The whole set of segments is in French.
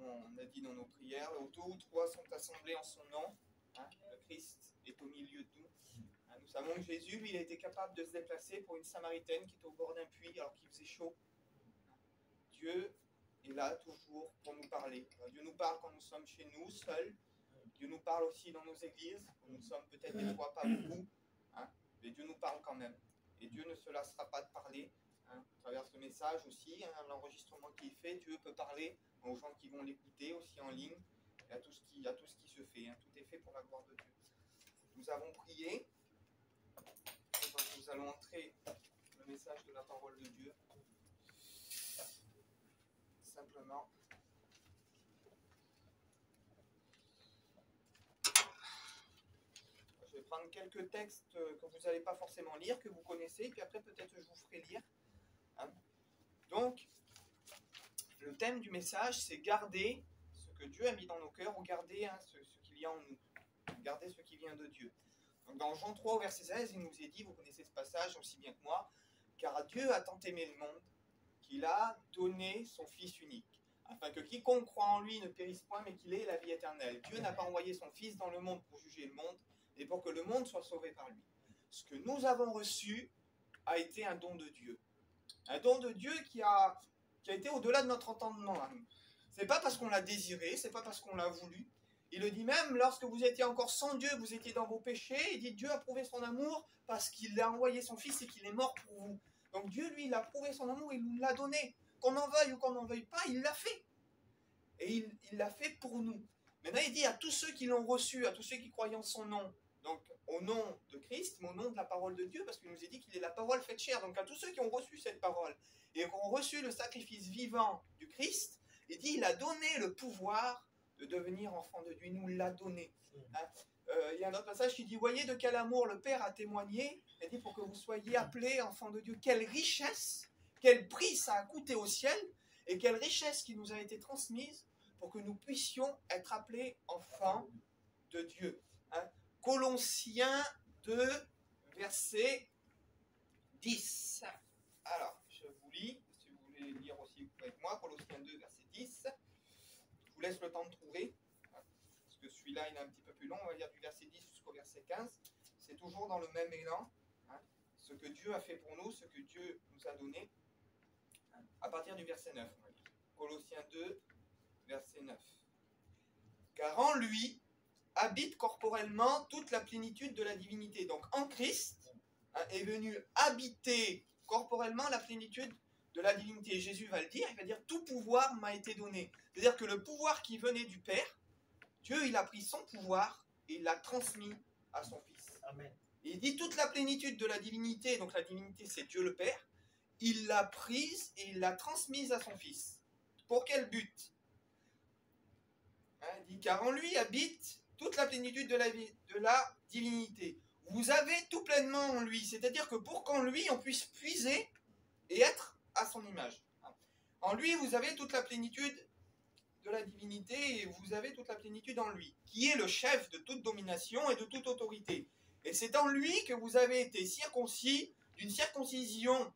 on a dit dans nos prières, où 2 ou 3 sont assemblés en son nom, hein, le Christ est au milieu de nous. Hein, nous savons que Jésus, lui, il a été capable de se déplacer pour une Samaritaine qui était au bord d'un puits alors qu'il faisait chaud. Dieu est là toujours pour nous parler. Dieu nous parle quand nous sommes chez nous, seuls. Dieu nous parle aussi dans nos églises, où nous sommes peut-être des fois pas beaucoup, hein, mais Dieu nous parle quand même. Et Dieu ne se lassera pas de parler. Hein, à travers ce message aussi, hein, l'enregistrement qui est fait, Dieu peut parler aux gens qui vont l'écouter, aussi en ligne, et à tout ce qui se fait. Hein, tout est fait pour la gloire de Dieu. Nous avons prié, et donc nous allons entrer dans le message de la parole de Dieu. Simplement. Je vais prendre quelques textes que vous n'allez pas forcément lire, que vous connaissez, puis après peut-être je vous ferai lire. Hein. Donc, le thème du message, c'est garder ce que Dieu a mis dans nos cœurs, ou garder ce qu'il y a en nous. Garder ce qui vient de Dieu. Donc, dans Jean 3, au verset 16, il nous est dit, vous connaissez ce passage aussi bien que moi, car Dieu a tant aimé le monde qu'il a donné son Fils unique, afin que quiconque croit en lui ne périsse point, mais qu'il ait la vie éternelle. Dieu n'a pas envoyé son Fils dans le monde pour juger le monde, et pour que le monde soit sauvé par lui. Ce que nous avons reçu a été un don de Dieu. Un don de Dieu qui a été au-delà de notre entendement à nous. C'est pas parce qu'on l'a désiré, c'est pas parce qu'on l'a voulu. Il le dit même, lorsque vous étiez encore sans Dieu, vous étiez dans vos péchés, il dit Dieu a prouvé son amour parce qu'il a envoyé son Fils et qu'il est mort pour vous. Donc Dieu, lui, il a prouvé son amour, il nous l'a donné. Qu'on en veuille ou qu'on n'en veuille pas, il l'a fait. Et il l'a fait pour nous. Maintenant, il dit à tous ceux qui l'ont reçu, à tous ceux qui croient en son nom, donc au nom de Christ, mais au nom de la parole de Dieu, parce qu'il nous a dit qu'il est la parole faite chair. Donc à tous ceux qui ont reçu cette parole et qui ont reçu le sacrifice vivant du Christ, il dit il a donné le pouvoir de devenir enfant de Dieu. Il nous l'a donné. Hein. Il y a un autre passage qui dit voyez de quel amour le Père a témoigné. Il dit pour que vous soyez appelés enfants de Dieu. Quelle richesse, quel prix ça a coûté au ciel et quelle richesse qui nous a été transmise pour que nous puissions être appelés enfants de Dieu. Hein. Colossiens 2, verset 10. Alors, je vous lis, si vous voulez lire aussi avec moi, Colossiens 2, verset 10. Je vous laisse le temps de trouver, parce que celui-là, il est un petit peu plus long, on va lire du verset 10 jusqu'au verset 15. C'est toujours dans le même élan, hein, ce que Dieu a fait pour nous, ce que Dieu nous a donné, hein, à partir du verset 9. On va lire. Colossiens 2, verset 9. Car en lui habite corporellement toute la plénitude de la divinité. Donc en Christ est venu habiter corporellement la plénitude de la divinité. Jésus va le dire, il va dire tout pouvoir m'a été donné. C'est-à-dire que le pouvoir qui venait du Père, Dieu il a pris son pouvoir et il l'a transmis à son Fils. Amen. Et il dit toute la plénitude de la divinité, donc la divinité c'est Dieu le Père, il l'a prise et il l'a transmise à son Fils. Pour quel but? Il dit car en lui habite toute la plénitude de la divinité. Vous avez tout pleinement en lui. C'est-à-dire que pour qu'en lui, on puisse puiser et être à son image. En lui, vous avez toute la plénitude de la divinité et vous avez toute la plénitude en lui, qui est le chef de toute domination et de toute autorité. Et c'est en lui que vous avez été circoncis d'une circoncision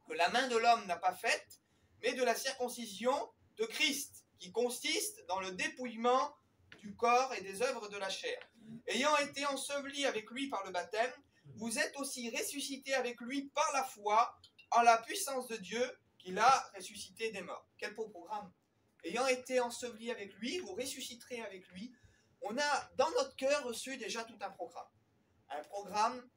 que la main de l'homme n'a pas faite, mais de la circoncision de Christ, qui consiste dans le dépouillement du corps et des œuvres de la chair. Ayant été ensevelis avec lui par le baptême, vous êtes aussi ressuscités avec lui par la foi en la puissance de Dieu qui l'a ressuscité des morts. Quel beau programme! Ayant été ensevelis avec lui, vous ressusciterez avec lui. On a dans notre cœur reçu déjà tout un programme. Un programme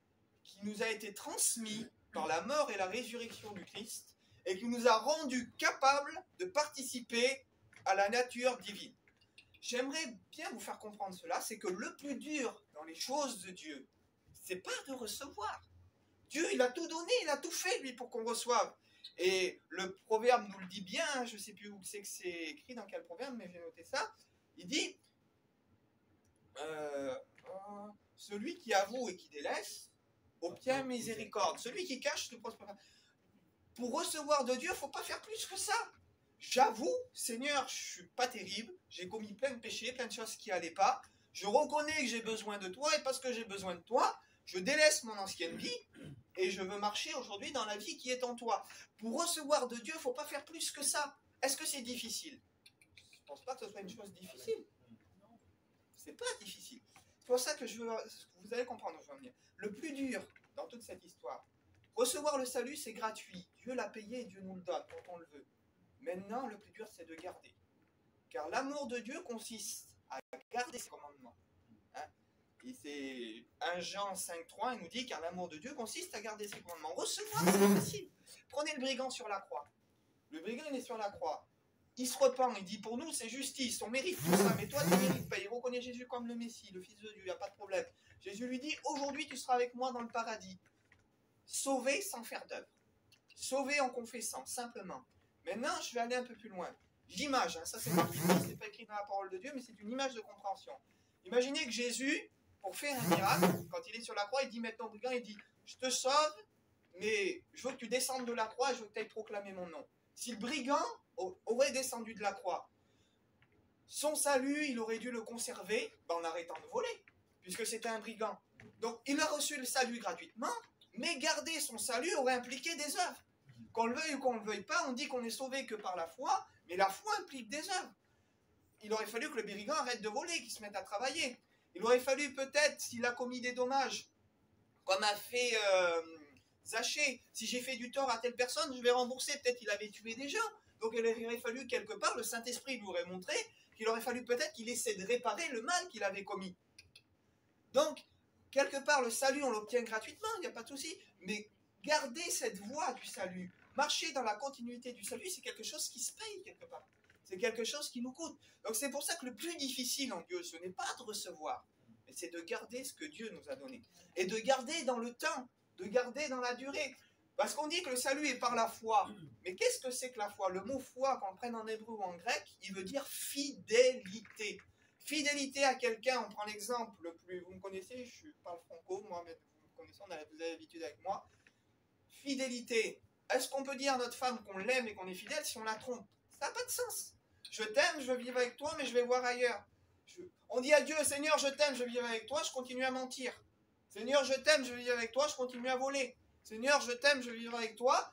qui nous a été transmis par la mort et la résurrection du Christ et qui nous a rendus capables de participer à la nature divine. J'aimerais bien vous faire comprendre cela, c'est que le plus dur dans les choses de Dieu, c'est pas de recevoir. Dieu, il a tout donné, il a tout fait, lui, pour qu'on reçoive. Et le proverbe nous le dit bien, hein, je ne sais plus où c'est que c'est écrit, dans quel proverbe, mais j'ai noté ça. Il dit, celui qui avoue et qui délaisse, obtient miséricorde. Celui qui cache ne prospère pas. Pour recevoir de Dieu, il ne faut pas faire plus que ça. J'avoue, Seigneur, je ne suis pas terrible, j'ai commis plein de péchés, plein de choses qui n'allaient pas, je reconnais que j'ai besoin de toi, et parce que j'ai besoin de toi, je délaisse mon ancienne vie, et je veux marcher aujourd'hui dans la vie qui est en toi. Pour recevoir de Dieu, il ne faut pas faire plus que ça. Est-ce que c'est difficile? ne pense pas que ce soit une chose difficile. C'est pas difficile. C'est pour ça que vous allez comprendre où je veux en venir. Le plus dur dans toute cette histoire, recevoir le salut, c'est gratuit. Dieu l'a payé et Dieu nous le donne quand on le veut. Maintenant, le plus dur, c'est de garder. Car l'amour de Dieu consiste à garder ses commandements. Hein? Et c'est 1 Jean 5,3, il nous dit, car l'amour de Dieu consiste à garder ses commandements. Recevoir, c'est facile. Prenez le brigand sur la croix. Le brigand, il est sur la croix. Il se repent, il dit, pour nous, c'est justice, on mérite tout ça, mais toi, tu ne mérites pas. Il reconnaît Jésus comme le Messie, le Fils de Dieu, il n'y a pas de problème. Jésus lui dit, aujourd'hui, tu seras avec moi dans le paradis. Sauvé sans faire d'œuvre. Sauvé en confessant, simplement. Maintenant, je vais aller un peu plus loin. L'image, hein, ça c'est pas écrit dans la parole de Dieu, mais c'est une image de compréhension. Imaginez que Jésus, pour faire un miracle, quand il est sur la croix, il dit maintenant au brigand, il dit, je te sauve, mais je veux que tu descendes de la croix et je veux que tu ailles proclamer mon nom. Si le brigand aurait descendu de la croix, son salut, il aurait dû le conserver en arrêtant de voler, puisque c'était un brigand. Donc il a reçu le salut gratuitement, mais garder son salut aurait impliqué des œuvres. Qu'on le veuille ou qu'on ne le veuille pas, on dit qu'on n'est sauvé que par la foi, mais la foi implique des œuvres. Il aurait fallu que le brigand arrête de voler, qu'il se mette à travailler. Il aurait fallu peut-être, s'il a commis des dommages, comme a fait Zachée, si j'ai fait du tort à telle personne, je vais rembourser. Peut-être qu'il avait tué des gens. Donc il aurait fallu quelque part, le Saint-Esprit lui aurait montré qu'il aurait fallu peut-être qu'il essaie de réparer le mal qu'il avait commis. Donc, quelque part, le salut, on l'obtient gratuitement, il n'y a pas de souci. Mais garder cette voie du salut, marcher dans la continuité du salut, c'est quelque chose qui se paye quelque part. C'est quelque chose qui nous coûte. Donc c'est pour ça que le plus difficile en Dieu, ce n'est pas de recevoir, mais c'est de garder ce que Dieu nous a donné. Et de garder dans le temps, de garder dans la durée. Parce qu'on dit que le salut est par la foi. Mais qu'est-ce que c'est que la foi? Le mot foi, qu'on le prenne en hébreu ou en grec, il veut dire fidélité. Fidélité à quelqu'un, on prend l'exemple le plus... Vous me connaissez, je parle franco, moi, mais vous me connaissez, vous avez l'habitude avec moi. Fidélité. Est-ce qu'on peut dire à notre femme qu'on l'aime et qu'on est fidèle si on la trompe? Ça n'a pas de sens. Je t'aime, je veux vivre avec toi, mais je vais voir ailleurs. On dit à Dieu, Seigneur, je t'aime, je veux vivre avec toi, je continue à mentir. Seigneur, je t'aime, je veux vivre avec toi, je continue à voler. Seigneur, je t'aime, je veux vivre avec toi.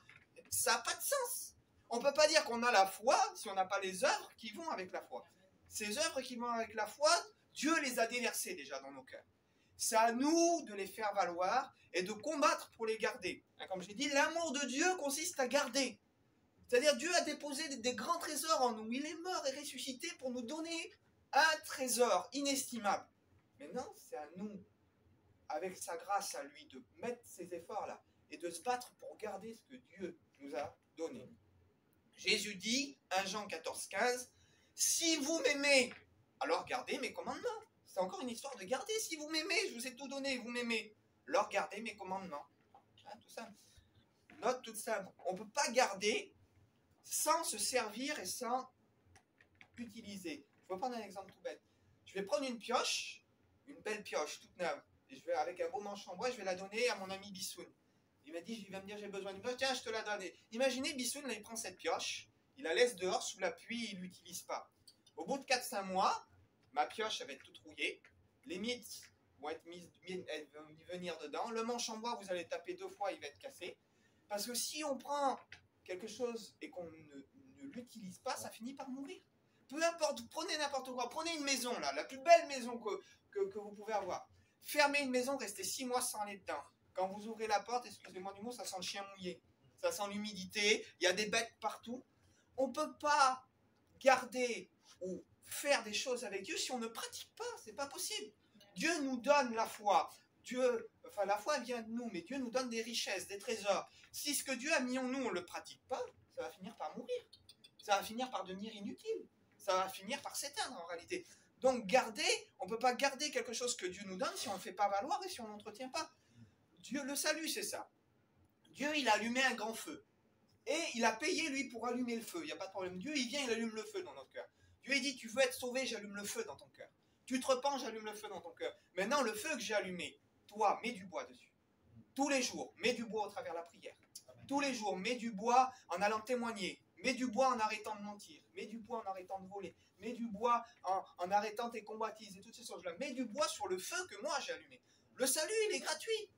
Ça n'a pas de sens. On ne peut pas dire qu'on a la foi si on n'a pas les œuvres qui vont avec la foi. Ces œuvres qui vont avec la foi, Dieu les a déversées déjà dans nos cœurs. C'est à nous de les faire valoir et de combattre pour les garder. Comme j'ai dit, l'amour de Dieu consiste à garder. C'est-à-dire Dieu a déposé des grands trésors en nous. Il est mort et ressuscité pour nous donner un trésor inestimable. Maintenant, c'est à nous, avec sa grâce à lui, de mettre ces efforts-là et de se battre pour garder ce que Dieu nous a donné. Jésus dit, 1 Jean 14,15, « Si vous m'aimez, alors gardez mes commandements. » C'est encore une histoire de garder. Si vous m'aimez, je vous ai tout donné, vous m'aimez. Alors gardez mes commandements. Hein, tout simple. Note toute simple. On ne peut pas garder sans se servir et sans utiliser. Je vais prendre un exemple tout bête. Je vais prendre une pioche, une belle pioche toute neuve, et je vais avec un beau manche en bois, je vais la donner à mon ami Bissoun. Il va me dire j'ai besoin d'une pioche, tiens je te la donne. Imaginez Bissoun, là, il prend cette pioche, il la laisse dehors sous la pluie, il ne l'utilise pas. Au bout de 4-5 mois, ma pioche va être toute rouillée, les miettes vont venir dedans, le manche en bois vous allez taper 2 fois, il va être cassé. Parce que si on prend quelque chose et qu'on ne l'utilise pas, ça finit par mourir. Peu importe, prenez n'importe quoi, prenez une maison là, la plus belle maison que vous pouvez avoir. Fermez une maison, restez 6 mois sans aller dedans. Quand vous ouvrez la porte, excusez-moi du mot, ça sent le chien mouillé. Ça sent l'humidité, il y a des bêtes partout. On ne peut pas garder ou faire des choses avec Dieu si on ne pratique pas, c'est pas possible. Dieu nous donne la foi. La foi vient de nous, mais Dieu nous donne des richesses, des trésors. Si ce que Dieu a mis en nous, on ne le pratique pas, ça va finir par mourir. Ça va finir par devenir inutile. Ça va finir par s'éteindre en réalité. Donc on ne peut pas garder quelque chose que Dieu nous donne si on ne le fait pas valoir et si on ne l'entretient pas. Dieu, le salut, c'est ça. Dieu, il a allumé un grand feu. Et il a payé, lui, pour allumer le feu. Il n'y a pas de problème. Dieu, il vient, il allume le feu dans notre cœur. Dieu, il dit, tu veux être sauvé, j'allume le feu dans ton cœur. Tu te repens, j'allume le feu dans ton cœur. Maintenant, le feu que j'ai allumé, toi, mets du bois dessus. Tous les jours, mets du bois au travers de la prière. Tous les jours, mets du bois en allant témoigner. Mets du bois en arrêtant de mentir. Mets du bois en arrêtant de voler. Mets du bois en arrêtant tes convoitises et toutes ces choses-là. Mets du bois sur le feu que moi j'ai allumé. Le salut, il est gratuit.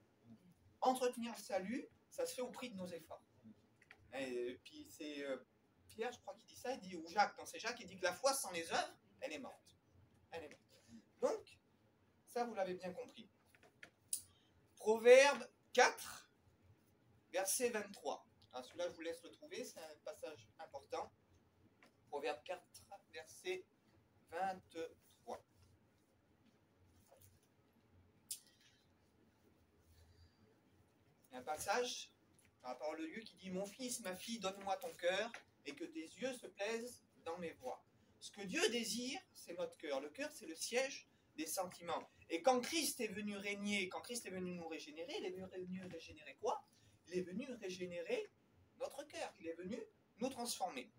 Entretenir le salut, ça se fait au prix de nos efforts. Et puis Pierre, je crois qu'il dit ça, il dit, ou Jacques, non c'est Jacques, il dit que la foi sans les œuvres, elle est morte. Elle est morte. Donc, ça vous l'avez bien compris. Proverbe 4, verset 23. Celui-là, je vous laisse le trouver, c'est un passage important. Proverbe 4, verset 23. Un passage dans la parole de Dieu qui dit « Mon fils, ma fille, donne-moi ton cœur et que tes yeux se plaisent dans mes voies. » Ce que Dieu désire, c'est notre cœur. Le cœur, c'est le siège des sentiments. Et quand Christ est venu régner, quand Christ est venu nous régénérer, il est venu régénérer quoi? Il est venu régénérer notre cœur. Il est venu nous transformer.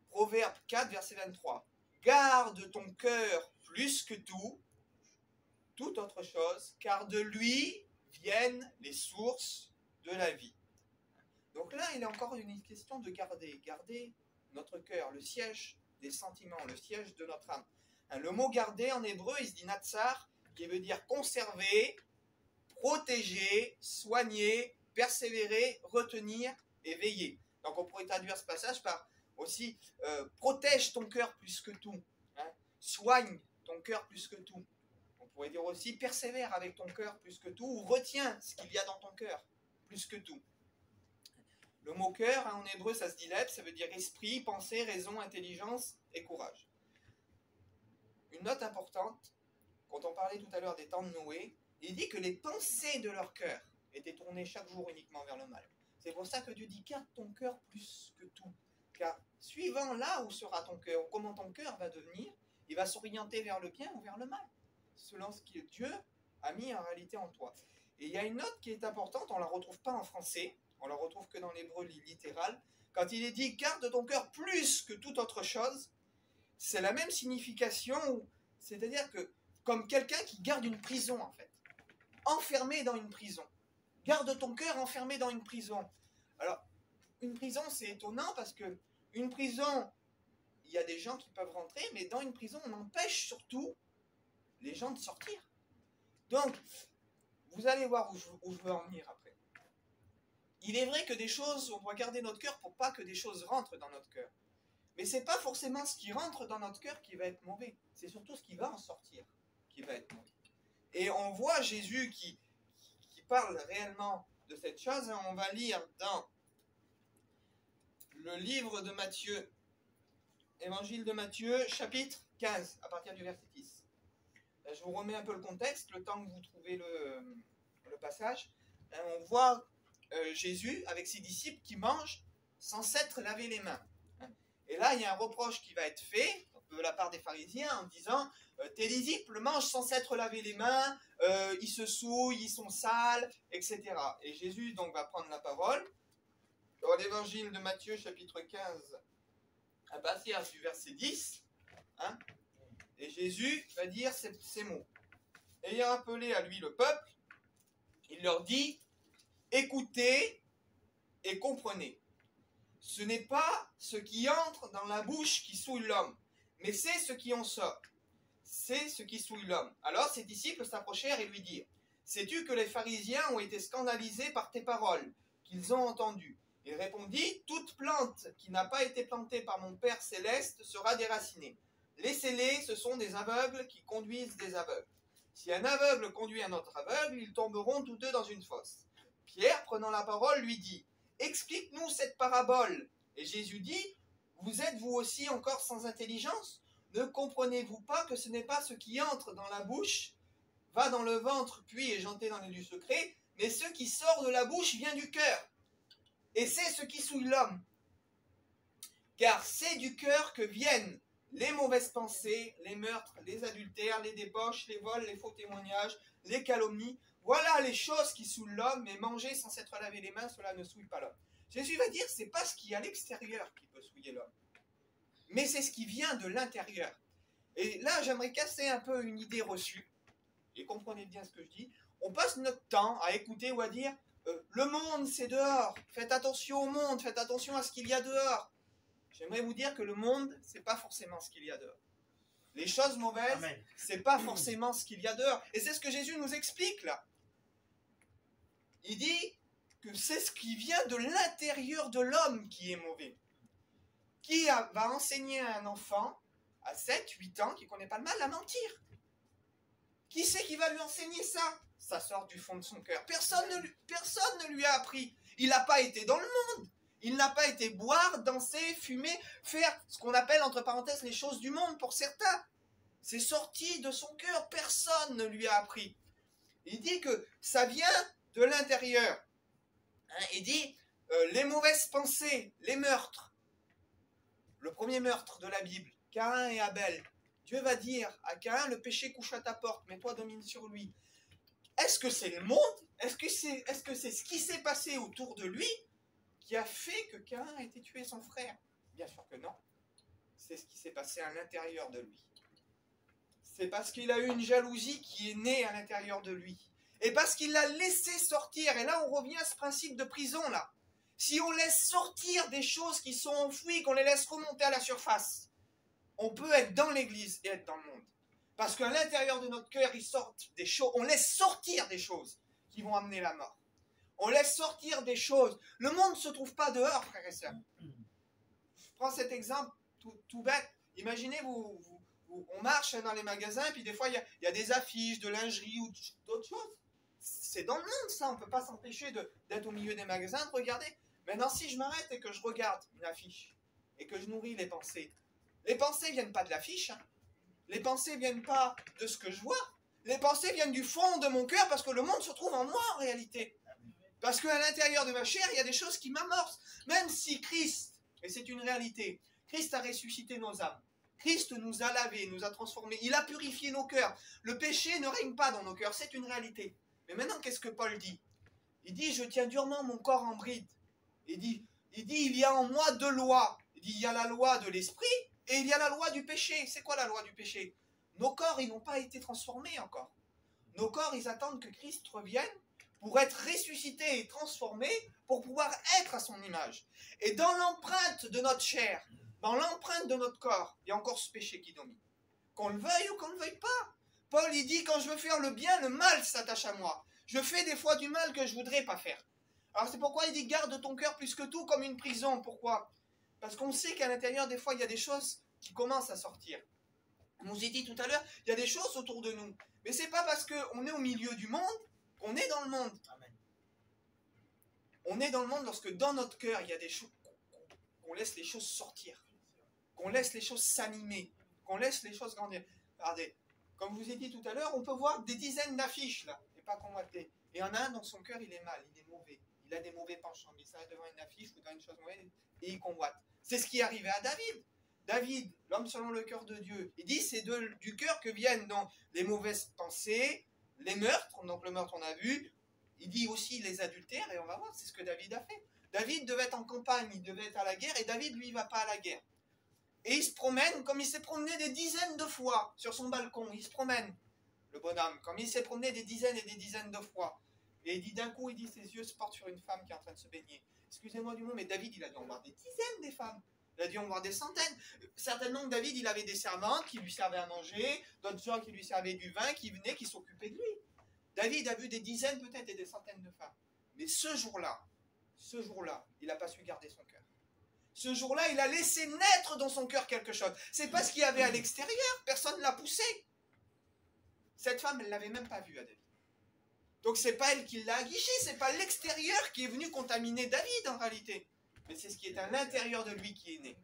Proverbe 4, verset 23. « Garde ton cœur plus que toute autre chose, car de lui viennent les sources de la vie. » Donc là, il est encore une question de garder. Garder notre cœur, le siège des sentiments, le siège de notre âme. Le mot garder en hébreu, il se dit natsar, qui veut dire conserver, protéger, soigner, persévérer, retenir et veiller. Donc on pourrait traduire ce passage par aussi protège ton cœur plus que tout, hein, soigne ton cœur plus que tout. On pourrait dire aussi persévère avec ton cœur plus que tout, ou retiens ce qu'il y a dans ton cœur plus que tout. Le mot cœur, hein, en hébreu, ça se dit leb, ça veut dire esprit, pensée, raison, intelligence et courage. Une note importante, quand on parlait tout à l'heure des temps de Noé, il dit que les pensées de leur cœur étaient tournées chaque jour uniquement vers le mal. C'est pour ça que Dieu dit garde ton cœur plus que tout. Car suivant là où sera ton cœur, comment ton cœur va devenir, il va s'orienter vers le bien ou vers le mal, selon ce que Dieu a mis en réalité en toi. Et il y a une note qui est importante, on ne la retrouve pas en français, on la retrouve que dans l'hébreu littéral. Quand il est dit garde ton cœur plus que toute autre chose, c'est la même signification, c'est-à-dire que comme quelqu'un qui garde une prison en fait, enfermé dans une prison. Garde ton cœur enfermé dans une prison. Alors, une prison c'est étonnant parce que une prison, il y a des gens qui peuvent rentrer, mais dans une prison on empêche surtout les gens de sortir. Donc, vous allez voir où je veux en venir après. Il est vrai que des choses, on doit garder notre cœur pour pas que des choses rentrent dans notre cœur. Mais c'est pas forcément ce qui rentre dans notre cœur qui va être mauvais. C'est surtout ce qui va en sortir qui va être mauvais. Et on voit Jésus qui parle réellement de cette chose. On va lire dans le livre de Matthieu, Évangile de Matthieu, chapitre 15, à partir du verset 10. Je vous remets un peu le contexte, le temps que vous trouvez le passage. On voit Jésus avec ses disciples qui mangent sans s'être lavé les mains. Et là, il y a un reproche qui va être fait de la part des pharisiens en disant tes disciples mangent sans s'être lavé les mains, ils se souillent, ils sont sales, etc. Et Jésus donc va prendre la parole dans l'évangile de Matthieu, chapitre 15, à partir du verset 10. Hein, et Jésus va dire ces mots. Ayant appelé à lui le peuple, il leur dit écoutez et comprenez. Ce n'est pas ce qui entre dans la bouche qui souille l'homme, mais c'est ce qui en sort. C'est ce qui souille l'homme. Alors ses disciples s'approchèrent et lui dirent sais-tu que les pharisiens ont été scandalisés par tes paroles, qu'ils ont entendues? Il répondit toute plante qui n'a pas été plantée par mon Père céleste sera déracinée. Laissez-les, ce sont des aveugles qui conduisent des aveugles. Si un aveugle conduit un autre aveugle, ils tomberont tous deux dans une fosse. Pierre, prenant la parole, lui dit explique-nous cette parabole. Et Jésus dit vous êtes vous aussi encore sans intelligence? Ne comprenez-vous pas que ce n'est pas ce qui entre dans la bouche, va dans le ventre, puis est jeté dans les lieux secrets, mais ce qui sort de la bouche vient du cœur. Et c'est ce qui souille l'homme. Car c'est du cœur que viennent les mauvaises pensées, les meurtres, les adultères, les débauches, les vols, les faux témoignages, les calomnies. Voilà les choses qui souillent l'homme, mais manger sans s'être lavé les mains, cela ne souille pas l'homme. Jésus va dire, c'est pas ce qui est à l'extérieur qui peut souiller l'homme, mais c'est ce qui vient de l'intérieur. Et là, j'aimerais casser un peu une idée reçue, et comprenez bien ce que je dis. On passe notre temps à écouter ou à dire le monde c'est dehors, faites attention au monde, faites attention à ce qu'il y a dehors. J'aimerais vous dire que le monde, c'est pas forcément ce qu'il y a dehors. Les choses mauvaises, c'est pas forcément ce qu'il y a dehors. Et c'est ce que Jésus nous explique là. Il dit que c'est ce qui vient de l'intérieur de l'homme qui est mauvais. Qui va enseigner à un enfant à 7, 8 ans qui ne connaît pas le mal à mentir? Qui c'est qui va lui enseigner ça? Ça sort du fond de son cœur. Personne ne lui a appris. Il n'a pas été dans le monde. Il n'a pas été boire, danser, fumer, faire ce qu'on appelle entre parenthèses les choses du monde pour certains. C'est sorti de son cœur. Personne ne lui a appris. Il dit que ça vient de l'intérieur. Hein, il dit les mauvaises pensées, les meurtres. Le premier meurtre de la Bible, Caïn et Abel. Dieu va dire à Caïn, le péché couche à ta porte, mais toi domine sur lui. Est-ce que c'est le monde? Est-ce que c'est ce qui s'est passé autour de lui qui a fait que Caïn ait été tué son frère? Bien sûr que non. C'est ce qui s'est passé à l'intérieur de lui. C'est parce qu'il a eu une jalousie qui est née à l'intérieur de lui. Et parce qu'il l'a laissé sortir. Et là, on revient à ce principe de prison, là. Si on laisse sortir des choses qui sont enfouies, qu'on les laisse remonter à la surface, on peut être dans l'église et être dans le monde. Parce qu'à l'intérieur de notre cœur, des choses, on laisse sortir des choses qui vont amener la mort. On laisse sortir des choses. Le monde ne se trouve pas dehors, frères et sœurs. Je prends cet exemple tout bête. Imaginez, on marche dans les magasins, puis des fois, il y a des affiches de lingerie ou d'autres choses. C'est dans le monde, ça. On ne peut pas s'empêcher d'être au milieu des magasins, de regarder. Maintenant, si je m'arrête et que je regarde une affiche et que je nourris les pensées ne viennent pas de l'affiche. Hein. Les pensées ne viennent pas de ce que je vois. Les pensées viennent du fond de mon cœur parce que le monde se trouve en moi en réalité. Parce qu'à l'intérieur de ma chair, il y a des choses qui m'amorcent. Même si Christ, et c'est une réalité, Christ a ressuscité nos âmes. Christ nous a lavés, nous a transformés. Il a purifié nos cœurs. Le péché ne règne pas dans nos cœurs, c'est une réalité. Mais maintenant, qu'est-ce que Paul dit? Il dit, je tiens durement mon corps en bride. Il dit, il y a en moi deux lois. Il dit, il y a la loi de l'esprit et il y a la loi du péché. C'est quoi la loi du péché? Nos corps, ils n'ont pas été transformés encore. Nos corps, ils attendent que Christ revienne pour être ressuscités et transformés, pour pouvoir être à son image. Et dans l'empreinte de notre chair, dans l'empreinte de notre corps, il y a encore ce péché qui domine. Qu'on le veuille ou qu'on ne le veuille pas. Paul, il dit, quand je veux faire le bien, le mal s'attache à moi. Je fais des fois du mal que je ne voudrais pas faire. Alors c'est pourquoi il dit, garde ton cœur plus que tout comme une prison. Pourquoi? Parce qu'on sait qu'à l'intérieur, des fois, il y a des choses qui commencent à sortir. On vous a dit tout à l'heure, il y a des choses autour de nous. Mais ce n'est pas parce qu'on est au milieu du monde qu'on est dans le monde. Amen. On est dans le monde lorsque dans notre cœur, il y a des choses, qu'on laisse les choses sortir. Qu'on laisse les choses s'animer. Qu'on laisse les choses grandir. Regardez, comme je vous ai dit tout à l'heure, on peut voir des dizaines d'affiches là, et pas convoiter. Et il y en a un dans son cœur, il est mal, il est mauvais. Il a des mauvais penchants. Il s'arrête devant une affiche ou devant une chose mauvaise et il convoite. C'est ce qui est arrivé à David. David, l'homme selon le cœur de Dieu, il dit c'est du cœur que viennent donc les mauvaises pensées, les meurtres, donc le meurtre on a vu, il dit aussi les adultères, et on va voir, c'est ce que David a fait. David devait être en campagne, il devait être à la guerre, et David, lui, il ne va pas à la guerre. Et il se promène, comme il s'est promené des dizaines de fois sur son balcon, il se promène, le bonhomme, comme il s'est promené des dizaines et des dizaines de fois. Et il dit d'un coup, il dit, ses yeux se portent sur une femme qui est en train de se baigner. Excusez-moi du mot, mais David, il a dû en voir des dizaines des femmes. Il a dû en voir des centaines. Certainement que David, il avait des servantes qui lui servaient à manger, d'autres gens qui lui servaient du vin, qui venaient, qui s'occupaient de lui. David a vu des dizaines peut-être et des centaines de femmes. Mais ce jour-là, il n'a pas su garder son cœur. Ce jour-là, il a laissé naître dans son cœur quelque chose. C'est pas ce qu'il y avait à l'extérieur. Personne ne l'a poussé. Cette femme, elle ne l'avait même pas vu à David. Donc c'est pas elle qui l'a aguiché, c'est pas l'extérieur qui est venu contaminer David en réalité. Mais c'est ce qui est à l'intérieur de lui qui est né.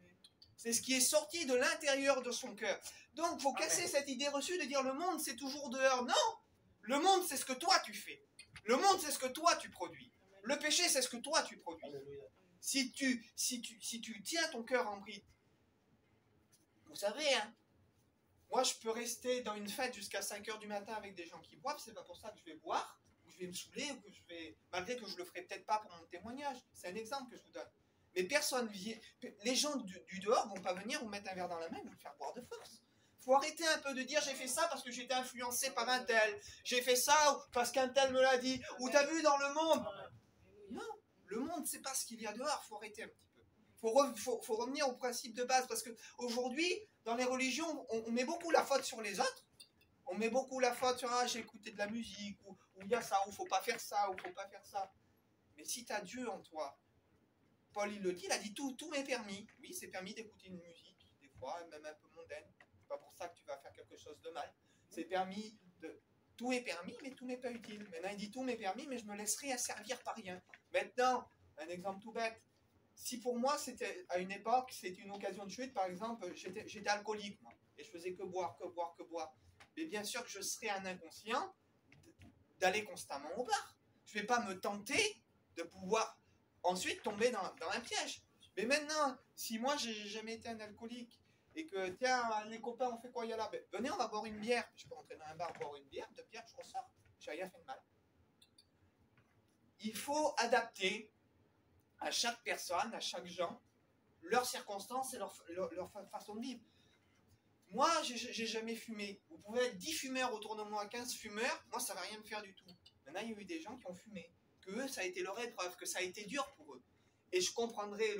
C'est ce qui est sorti de l'intérieur de son cœur. Donc il faut casser cette idée reçue de dire le monde c'est toujours dehors. Non! Le monde c'est ce que toi tu fais. Le monde c'est ce que toi tu produis. Le péché c'est ce que toi tu produis. Si tu tiens ton cœur en bride, vous savez, hein, moi je peux rester dans une fête jusqu'à 5 h du matin avec des gens qui boivent, c'est pas pour ça que je vais boire, ou que je vais me saouler, ou que je vais, malgré que je le ferai peut-être pas pour mon témoignage. C'est un exemple que je vous donne. Mais personne vient, les gens du dehors vont pas venir vous mettre un verre dans la main et vous le faire boire de force. Faut arrêter un peu de dire j'ai fait ça parce que j'étais influencé par un tel, j'ai fait ça parce qu'un tel me l'a dit, ou t'as vu dans le monde. Non, le monde c'est pas ce qu'il y a dehors, faut arrêter un petit peu. Faut revenir au principe de base parce qu'aujourd'hui, dans les religions, on met beaucoup la faute sur les autres. On met beaucoup la faute sur j'ai écouté de la musique, ou il y a ça, ou faut pas faire ça, ou faut pas faire ça. Mais Mais si tu as Dieu en toi, Paul il le dit, il a dit tout m'est permis. Oui, c'est permis d'écouter une musique, des fois, même un peu mondaine. C'est pas pour ça que tu vas faire quelque chose de mal. C'est permis de... Tout est permis, mais tout n'est pas utile. Maintenant, il dit tout m'est permis, mais je me laisserai asservir par rien. Maintenant, un exemple tout bête. Si pour moi, c'était à une époque, c'était une occasion de chute, par exemple, j'étais alcoolique, moi, et je faisais que boire. Mais bien sûr que je serais un inconscient d'aller constamment au bar. Je ne vais pas me tenter de pouvoir ensuite tomber dans un piège. Mais maintenant, si moi, j'ai jamais été un alcoolique, et que, tiens, les copains, on fait quoi, là? Ben, venez, on va boire une bière. Je peux rentrer dans un bar, boire une bière, 2 bières, je ressors. J'ai rien fait de mal. Il faut adapter à chaque personne, à chaque gens, leurs circonstances et leur façon de vivre. Moi, j'ai jamais fumé. Vous pouvez être 10 fumeurs autour de moi, 15 fumeurs, moi, ça ne va rien me faire du tout. Maintenant, il y a eu des gens qui ont fumé, que eux, ça a été leur épreuve, que ça a été dur pour eux. Et je comprendrais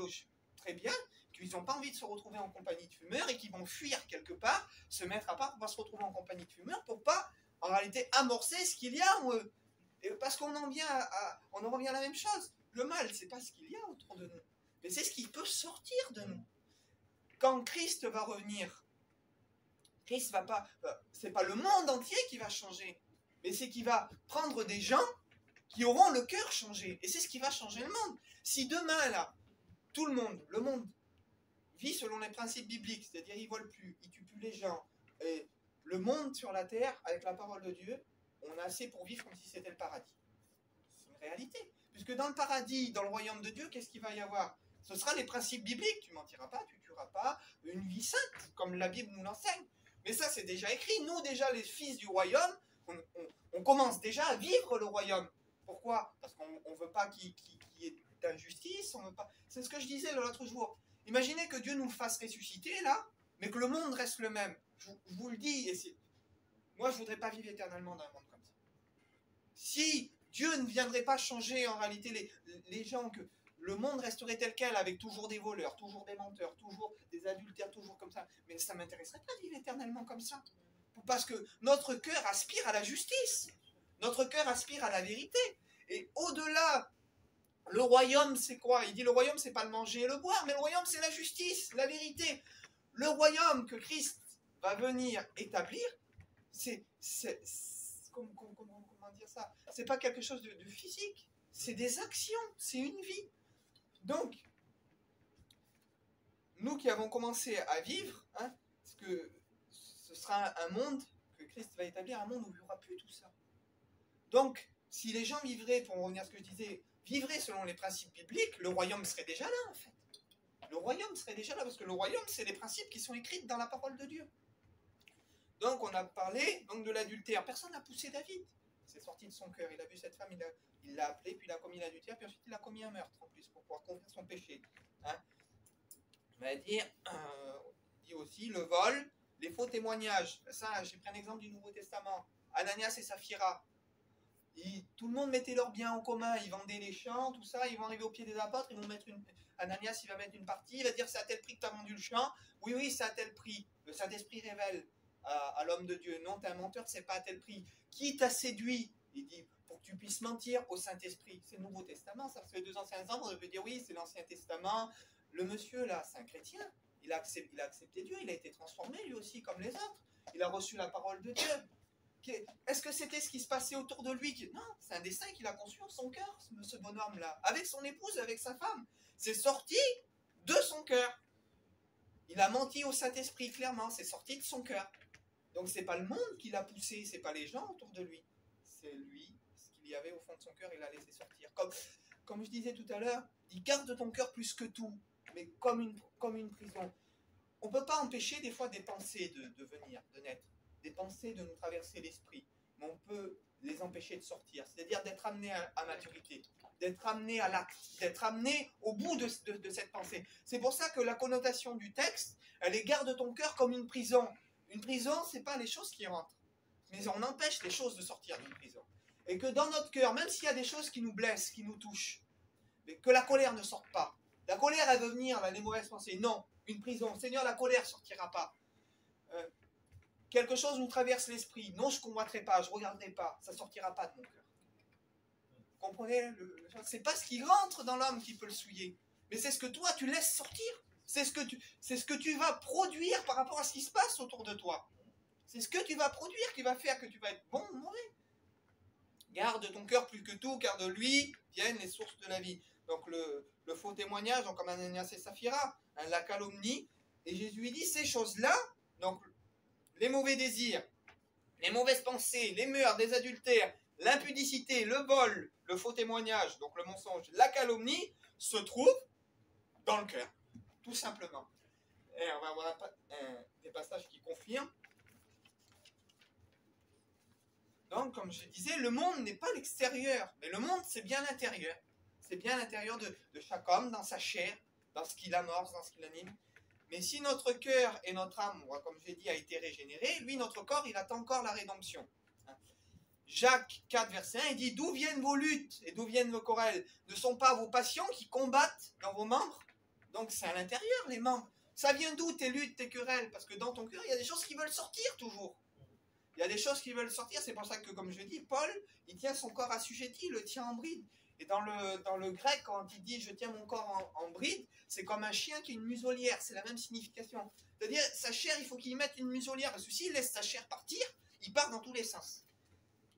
très bien qu'ils n'ont pas envie de se retrouver en compagnie de fumeurs et qu'ils vont fuir quelque part, se mettre à part pour pas se retrouver en compagnie de fumeurs, pour pas, en réalité, amorcer ce qu'il y a en eux. Et parce qu'on en revient à la même chose. Le mal, c'est pas ce qu'il y a autour de nous, mais c'est ce qui peut sortir de nous. Quand Christ va revenir, Christ va pas, c'est pas le monde entier qui va changer, mais c'est qu'il va prendre des gens qui auront le cœur changé, et c'est ce qui va changer le monde. Si demain là, tout le monde vit selon les principes bibliques, c'est-à-dire ils volent plus, ils tuent plus les gens, et le monde sur la terre, avec la parole de Dieu, on a assez pour vivre comme si c'était le paradis. C'est une réalité. Puisque dans le paradis, dans le royaume de Dieu, qu'est-ce qu'il va y avoir? Ce sera les principes bibliques. Tu mentiras pas, tu tueras pas, une vie sainte, comme la Bible nous l'enseigne. Mais ça, c'est déjà écrit. Nous, déjà, les fils du royaume, on commence déjà à vivre le royaume. Pourquoi? Parce qu'on ne veut pas qu'il y ait d'injustice. C'est ce que je disais l'autre jour. Imaginez que Dieu nous fasse ressusciter, là, mais que le monde reste le même. Je vous le dis, moi, je ne voudrais pas vivre éternellement dans un monde comme ça. Si Dieu ne viendrait pas changer en réalité les gens, que le monde resterait tel quel, avec toujours des voleurs, toujours des menteurs, toujours des adultères, toujours comme ça, mais ça ne m'intéresserait pas de vivre éternellement comme ça. Parce que notre cœur aspire à la justice, notre cœur aspire à la vérité. Et au-delà, le royaume, c'est quoi? Il dit le royaume, c'est pas le manger et le boire, mais le royaume, c'est la justice, la vérité. Le royaume que Christ va venir établir, comment dire ça? C'est pas quelque chose de physique, c'est des actions, c'est une vie. Donc, nous qui avons commencé à vivre, parce que ce sera un monde que Christ va établir, un monde où il n'y aura plus tout ça. Donc, si les gens vivraient, pour revenir à ce que je disais, vivraient selon les principes bibliques, le royaume serait déjà là, en fait. Le royaume serait déjà là, parce que le royaume, c'est les principes qui sont écrits dans la parole de Dieu. Donc, on a parlé de l'adultère. Personne n'a poussé David. C'est sorti de son cœur. Il a vu cette femme, il l'a appelée, puis il a commis l'adultère, puis ensuite il a commis un meurtre, en plus, pour pouvoir couvrir son péché. On va dire, il dit aussi le vol, les faux témoignages. Ça, j'ai pris un exemple du Nouveau Testament. Ananias et Saphira. Tout le monde mettait leurs biens en commun, ils vendaient les champs, tout ça, ils vont arriver au pied des apôtres, ils vont mettre Ananias, il va mettre une partie, il va dire c'est à tel prix que tu as vendu le champ. Oui, c'est à tel prix. Le Saint-Esprit révèle à l'homme de Dieu, non, t'es un menteur, c'est pas à tel prix. Qui t'a séduit? Il dit, pour que tu puisses mentir au Saint-Esprit. C'est le Nouveau Testament, ça, parce que les 2 anciens ordres, on peut dire oui, c'est l'Ancien Testament. Le monsieur là, c'est un chrétien, il a accepté Dieu, il a été transformé lui aussi comme les autres. Il a reçu la parole de Dieu. Est-ce que c'était ce qui se passait autour de lui? Non, c'est un destin qu'il a conçu en son cœur, ce bonhomme-là, avec son épouse, avec sa femme. C'est sorti de son cœur. Il a menti au Saint-Esprit, clairement, c'est sorti de son cœur. Donc c'est pas le monde qui l'a poussé, c'est pas les gens autour de lui. C'est lui, ce qu'il y avait au fond de son cœur, il l'a laissé sortir. Comme je disais tout à l'heure, il garde ton cœur plus que tout, mais comme une prison. On ne peut pas empêcher des fois des pensées de venir, de naître, des pensées de nous traverser l'esprit, mais on peut les empêcher de sortir, c'est-à-dire d'être amené à maturité, d'être amené à l'acte, d'être amené au bout de cette pensée. C'est pour ça que la connotation du texte, elle est garde ton cœur comme une prison. Une prison, ce n'est pas les choses qui rentrent, mais on empêche les choses de sortir d'une prison. Et que dans notre cœur, même s'il y a des choses qui nous blessent, qui nous touchent, mais que la colère ne sorte pas. La colère, elle veut venir, elle a des mauvaises pensées. Non, une prison. Seigneur, la colère ne sortira pas. Quelque chose nous traverse l'esprit. Non, je ne convoiterai pas, je ne regarderai pas. Ça ne sortira pas de mon cœur. Vous Comprenez, c'est pas ce qui rentre dans l'homme qui peut le souiller, mais c'est ce que toi tu laisses sortir. C'est ce que tu vas produire par rapport à ce qui se passe autour de toi. C'est ce que tu vas produire qui va faire que tu vas être bon ou mauvais. Garde ton cœur plus que tout, car de lui viennent les sources de la vie. Donc le faux témoignage, donc comme Ananias et Saphira, hein, la calomnie. Et Jésus lui dit ces choses-là, donc les mauvais désirs, les mauvaises pensées, les meurtres, les adultères, l'impudicité, le vol, le faux témoignage, donc le mensonge, la calomnie, se trouvent dans le cœur, tout simplement. Et on va avoir des passages qui confirment. Donc, comme je disais, le monde n'est pas l'extérieur, mais le monde, c'est bien l'intérieur. C'est bien l'intérieur de chaque homme, dans sa chair, dans ce qu'il amorce, dans ce qu'il anime. Mais si notre cœur et notre âme, comme je l'ai dit, a été régénéré, lui, notre corps, il attend encore la rédemption. Jacques 4, verset 1, il dit « D'où viennent vos luttes et d'où viennent vos querelles? Ne sont pas vos passions qui combattent dans vos membres ?» Donc, c'est à l'intérieur, les membres. Ça vient d'où tes luttes, tes querelles? Parce que dans ton cœur, il y a des choses qui veulent sortir toujours. Il y a des choses qui veulent sortir, c'est pour ça que, comme je dis, Paul, il tient son corps assujetti, il le tient en bride. Et dans le grec, quand il dit « je tiens mon corps en bride », c'est comme un chien qui a une muselière, c'est la même signification. C'est-à-dire, sa chair, il faut qu'il mette une muselière, parce que s'il laisse sa chair partir, il part dans tous les sens.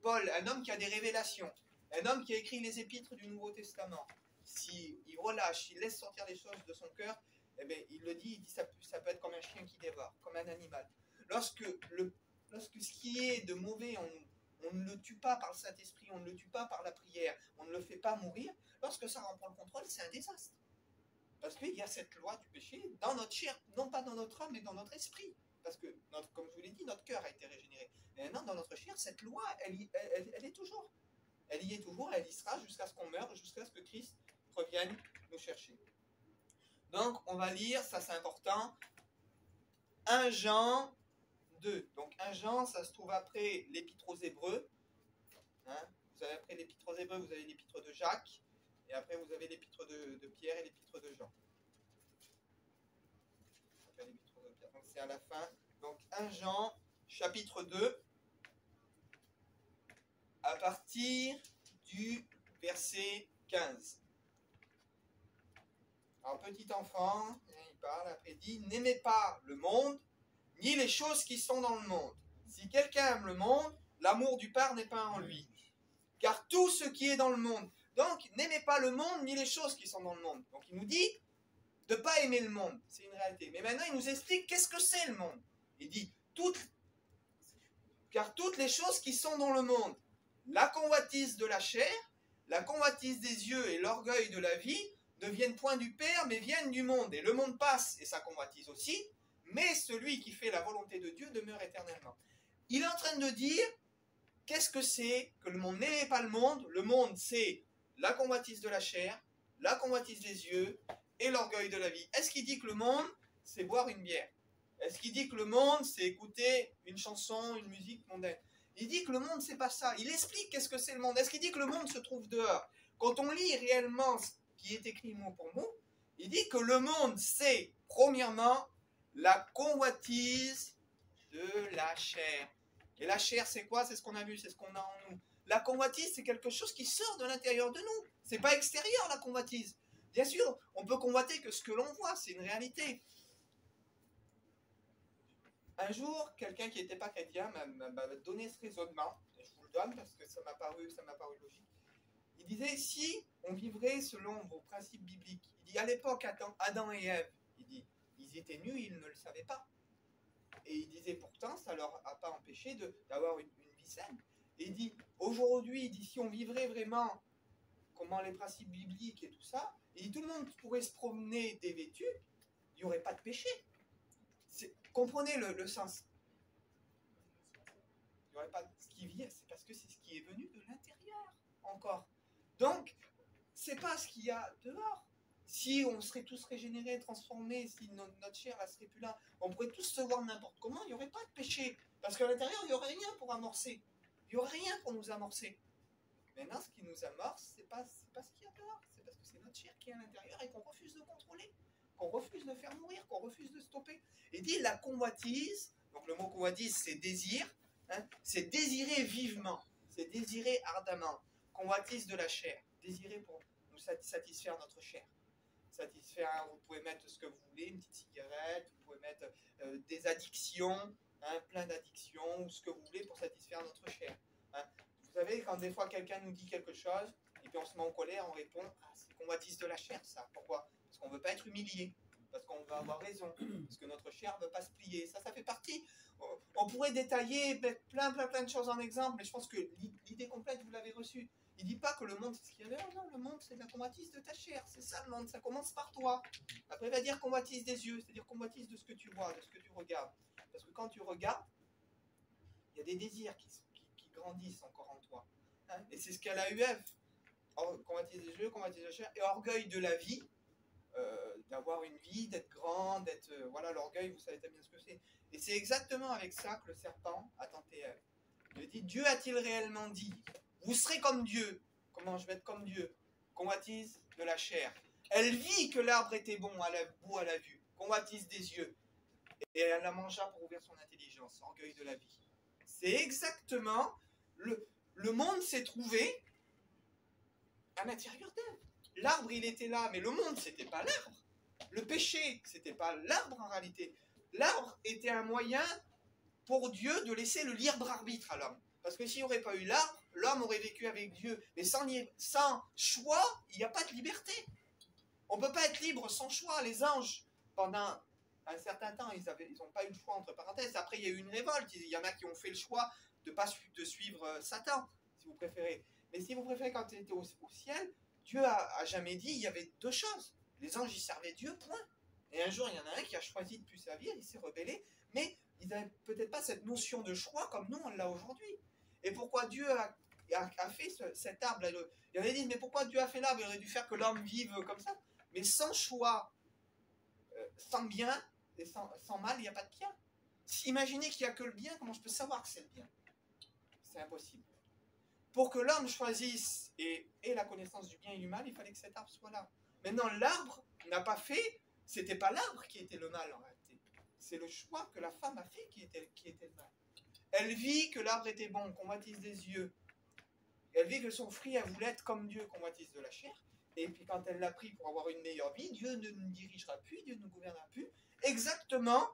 Paul, un homme qui a des révélations, un homme qui a écrit les épîtres du Nouveau Testament, s'il relâche, s'il laisse sortir les choses de son cœur, eh bien, il le dit, ça peut être comme un chien qui dévore, comme un animal. Lorsque ce qui est de mauvais, on ne le tue pas par le Saint-Esprit, on ne le tue pas par la prière, on ne le fait pas mourir, lorsque ça reprend le contrôle, c'est un désastre. Parce qu'il y a cette loi du péché dans notre chair, non pas dans notre âme, mais dans notre esprit. Parce que, comme je vous l'ai dit, notre cœur a été régénéré. Mais maintenant, dans notre chair, cette loi, elle est toujours. Elle y est toujours, elle y sera jusqu'à ce qu'on meure, jusqu'à ce que Christ revienne nous chercher. Donc, on va lire, ça c'est important, 1 Jean 2. Donc 1 Jean, ça se trouve après l'épître aux Hébreux. Hein, vous avez après l'épître aux Hébreux, vous avez l'épître de Jacques. Et après, vous avez l'épître de Pierre et l'épître de Jean. Donc c'est à la fin. Donc 1 Jean, chapitre 2, à partir du verset 15. Alors petit enfant, il parle, après il dit « N'aimez pas le monde, ni les choses qui sont dans le monde. Si quelqu'un aime le monde, l'amour du Père n'est pas en lui. Car tout ce qui est dans le monde... » Donc, n'aimez pas le monde, ni les choses qui sont dans le monde. Donc, il nous dit de ne pas aimer le monde. C'est une réalité. Mais maintenant, il nous explique qu'est-ce que c'est le monde. Il dit, car toutes les choses qui sont dans le monde, la convoitise de la chair, la convoitise des yeux et l'orgueil de la vie, ne viennent point du Père, mais viennent du monde. Et le monde passe, et sa convoitise aussi, mais celui qui fait la volonté de Dieu demeure éternellement. Il est en train de dire, qu'est-ce que c'est que le monde? N'aimez pas le monde. Le monde, c'est la convoitise de la chair, la convoitise des yeux et l'orgueil de la vie. Est-ce qu'il dit que le monde, c'est boire une bière? Est-ce qu'il dit que le monde, c'est écouter une chanson, une musique mondaine? Il dit que le monde, c'est pas ça. Il explique qu'est-ce que c'est le monde. Est-ce qu'il dit que le monde se trouve dehors? Quand on lit réellement ce qui est écrit mot pour mot, il dit que le monde, c'est, premièrement, la convoitise de la chair. Et la chair, c'est quoi? C'est ce qu'on a vu, c'est ce qu'on a en nous. La convoitise, c'est quelque chose qui sort de l'intérieur de nous. C'est pas extérieur, la convoitise. Bien sûr, on peut convoiter que ce que l'on voit, c'est une réalité. Un jour, quelqu'un qui n'était pas chrétien m'a donné ce raisonnement, et je vous le donne parce que ça m'a paru logique. Il disait, si on vivrait selon vos principes bibliques, il dit, à l'époque, Adam et Ève, il dit, ils étaient nus, ils ne le savaient pas. Et il disait, pourtant, ça ne leur a pas empêché d'avoir une vie saine. Et il dit, aujourd'hui, il dit, si on vivrait vraiment comment les principes bibliques et tout ça, il dit, tout le monde pourrait se promener dévêtu, il n'y aurait pas de péché. Comprenez le sens. Il n'y aurait pas ce qui vient, c'est parce que c'est ce qui est venu de l'intérieur encore. Donc, c'est pas ce qu'il y a dehors. Si on serait tous régénérés, transformés, si notre chair ne serait plus là, on pourrait tous se voir n'importe comment, il n'y aurait pas de péché. Parce qu'à l'intérieur, il n'y aurait rien pour amorcer. Il n'y aurait rien pour nous amorcer. Maintenant, ce qui nous amorce, c'est pas ce qu'il y a dehors. C'est parce que c'est notre chair qui est à l'intérieur et qu'on refuse de contrôler, qu'on refuse de faire mourir, qu'on refuse de stopper. Et dit la convoitise, donc le mot convoitise, c'est désir, hein, c'est désirer vivement, c'est désirer ardemment. convoitise de la chair, désirer pour nous satisfaire notre chair. Satisfaire, vous pouvez mettre ce que vous voulez, une petite cigarette, vous pouvez mettre des addictions, hein, plein d'addictions, ou ce que vous voulez pour satisfaire notre chair. Hein. Vous savez, quand des fois quelqu'un nous dit quelque chose, et puis on se met en colère, on répond, ah, c'est convoitise de la chair ça. Pourquoi? Parce qu'on ne veut pas être humilié, parce qu'on va avoir raison, parce que notre chair ne veut pas se plier. Ça fait partie. On pourrait détailler plein de choses en exemple, mais je pense que l'idée complète, vous l'avez reçue. Il ne dit pas que le monde, c'est ce qu'il y a là. Non, le monde, c'est la convoitise de ta chair. C'est ça le monde, ça commence par toi. Après, il va dire convoitise des yeux, c'est-à-dire convoitise de ce que tu vois, de ce que tu regardes. Parce que quand tu regardes, il y a des désirs qui grandissent encore en toi. Hein, et c'est ce qu'a la UF. Convoitise des yeux, convoitise de la chair, et orgueil de la vie, d'avoir une vie, d'être grand, d'être... voilà, l'orgueil, vous savez très bien ce que c'est. Et c'est exactement avec ça que le serpent a tenté Ève. Il dit, Dieu a-t-il réellement dit, vous serez comme Dieu. Comment je vais être comme Dieu? Convoitise de la chair. Elle vit que l'arbre était bon, beau à la vue. Convoitise des yeux. Et elle la mangea pour ouvrir son intelligence. Orgueil de la vie. C'est exactement... Le monde s'est trouvé à l'intérieur d'elle. L'arbre, il était là, mais le monde, c'était pas l'arbre. Le péché, c'était pas l'arbre en réalité. L'arbre était un moyen pour Dieu de laisser le libre arbitre à l'homme. Parce que s'il n'y aurait pas eu l'arbre, l'homme aurait vécu avec Dieu. Mais sans choix, il n'y a pas de liberté. On ne peut pas être libre sans choix. Les anges, pendant un certain temps, ils n'ont pas eu le choix, entre parenthèses. Après, il y a eu une révolte. Il y en a qui ont fait le choix de suivre Satan, si vous préférez. Mais si vous préférez, quand ils étaient au ciel, Dieu a jamais dit, il y avait deux choses. Les anges, ils servaient Dieu, point. Et un jour, il y en a un qui a choisi de ne plus servir, il s'est rebellé, mais ils n'avaient peut-être pas cette notion de choix comme nous, on l'a aujourd'hui. Et pourquoi Dieu a fait cet arbre là, il y en a qui disent, mais pourquoi Dieu a fait l'arbre? Il aurait dû faire que l'homme vive comme ça. Mais sans choix, sans bien et sans mal, il n'y a pas de bien. Imaginez qu'il n'y a que le bien, comment je peux savoir que c'est le bien? C'est impossible. Pour que l'homme choisisse et ait la connaissance du bien et du mal, il fallait que cet arbre soit là. Maintenant, l'arbre n'a pas fait, c'était pas l'arbre qui était le mal en réalité. C'est le choix que la femme a fait qui était le mal. Elle vit que l'arbre était bon, convoitise des yeux. Elle vit que son fruit, elle voulait être comme Dieu, convoitise de la chair. Et puis quand elle l'a pris pour avoir une meilleure vie, Dieu ne nous dirigera plus, Dieu ne nous gouvernera plus. Exactement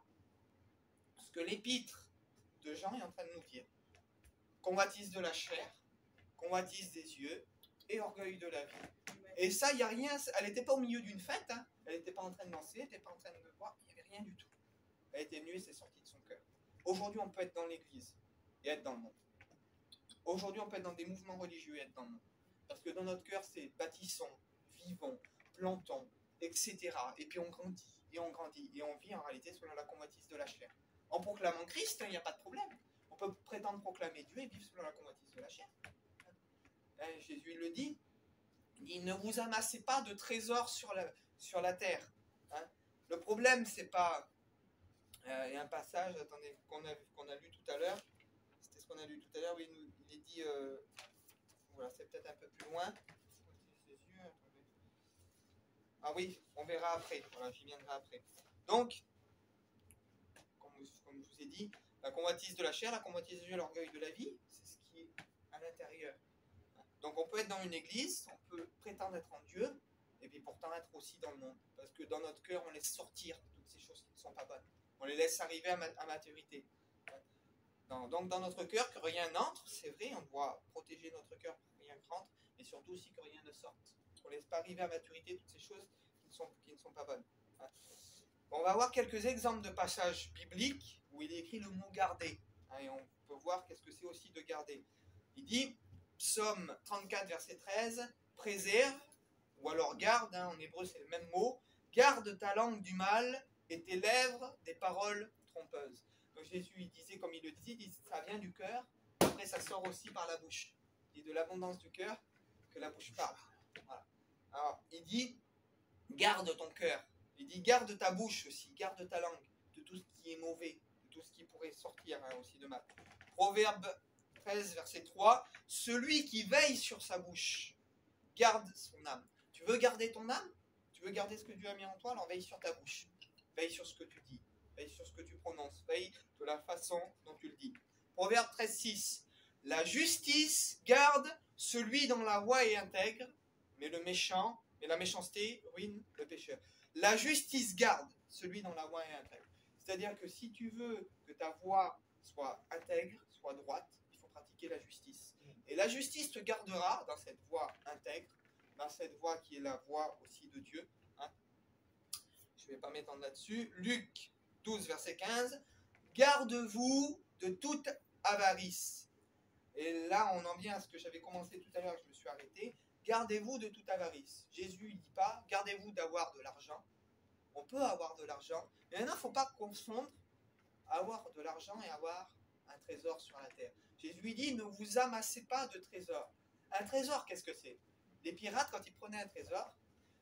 ce que l'épître de Jean est en train de nous dire. Convoitise de la chair, convoitise des yeux et orgueil de la vie. Et ça, il n'y a rien, elle n'était pas au milieu d'une fête, hein. Elle n'était pas en train de danser, elle n'était pas en train de boire, il n'y avait rien du tout. Elle était venue et c'est sorti de son cœur. Aujourd'hui, on peut être dans l'église et être dans le monde. Aujourd'hui, on peut être dans des mouvements religieux et être dans le monde. Parce que dans notre cœur, c'est bâtissons, vivons, plantons, etc. Et puis on grandit, et on grandit, et on vit en réalité selon la convoitise de la chair. En proclamant Christ, il n'y a pas de problème. On peut prétendre proclamer Dieu et vivre selon la convoitise de la chair. Jésus le dit, il ne vous amassez pas de trésors sur la terre. Hein. Le problème, c'est pas... il y a un passage, attendez, qu'on a lu tout à l'heure. C'était ce qu'on a lu tout à l'heure, oui, il est dit... voilà, c'est peut-être un peu plus loin. Ah oui, on verra après. Voilà, j'y viendrai après. Donc, comme je vous ai dit, la convoitise de la chair, la convoitise des yeux, l'orgueil de la vie, c'est ce qui est à l'intérieur. Donc on peut être dans une église, on peut prétendre être en Dieu, et puis pourtant être aussi dans le monde. Parce que dans notre cœur, on laisse sortir toutes ces choses qui ne sont pas bonnes. On les laisse arriver à maturité. Donc dans notre cœur, que rien n'entre, c'est vrai, on doit protéger notre cœur pour que rien rentre, mais surtout aussi que rien ne sorte. On ne laisse pas arriver à maturité toutes ces choses qui ne sont pas bonnes. Bon, on va voir quelques exemples de passages bibliques où il est écrit le mot garder. Et on peut voir qu'est-ce que c'est aussi de garder. Il dit, Psaume 34, verset 13, préserve, ou alors garde, en hébreu c'est le même mot, garde ta langue du mal et tes lèvres des paroles trompeuses. Donc Jésus, il disait, comme il le dit, ça vient du cœur, après ça sort aussi par la bouche. Il dit de l'abondance du cœur que la bouche parle. Voilà. Alors, il dit, garde ton cœur. Il dit, garde ta bouche aussi, garde ta langue de tout ce qui est mauvais, de tout ce qui pourrait sortir aussi de mal. Proverbe 13, verset 3, celui qui veille sur sa bouche garde son âme. Tu veux garder ton âme? Tu veux garder ce que Dieu a mis en toi? Alors veille sur ta bouche. Veille sur ce que tu dis. Veille sur ce que tu prononces. Veille de la façon dont tu le dis. Proverbe 13, 6, La justice garde celui dont la voie est intègre, mais la méchanceté ruine le pécheur. La justice garde celui dont la voie est intègre. C'est-à-dire que si tu veux que ta voie soit intègre, soit droite, il faut pratiquer la justice. Et la justice te gardera dans cette voie intègre, dans cette voie qui est la voie aussi de Dieu. Hein. Je ne vais pas m'étendre là-dessus. Luc 12, verset 15. Garde-vous de toute avarice. Et là, on en vient à ce que j'avais commencé tout à l'heure, je me suis arrêté. Gardez-vous de toute avarice. Jésus ne dit pas, gardez-vous d'avoir de l'argent. On peut avoir de l'argent. Mais maintenant, il ne faut pas confondre avoir de l'argent et avoir un trésor sur la terre. Jésus dit, ne vous amassez pas de trésor. Un trésor, qu'est-ce que c'est? Les pirates, quand ils prenaient un trésor,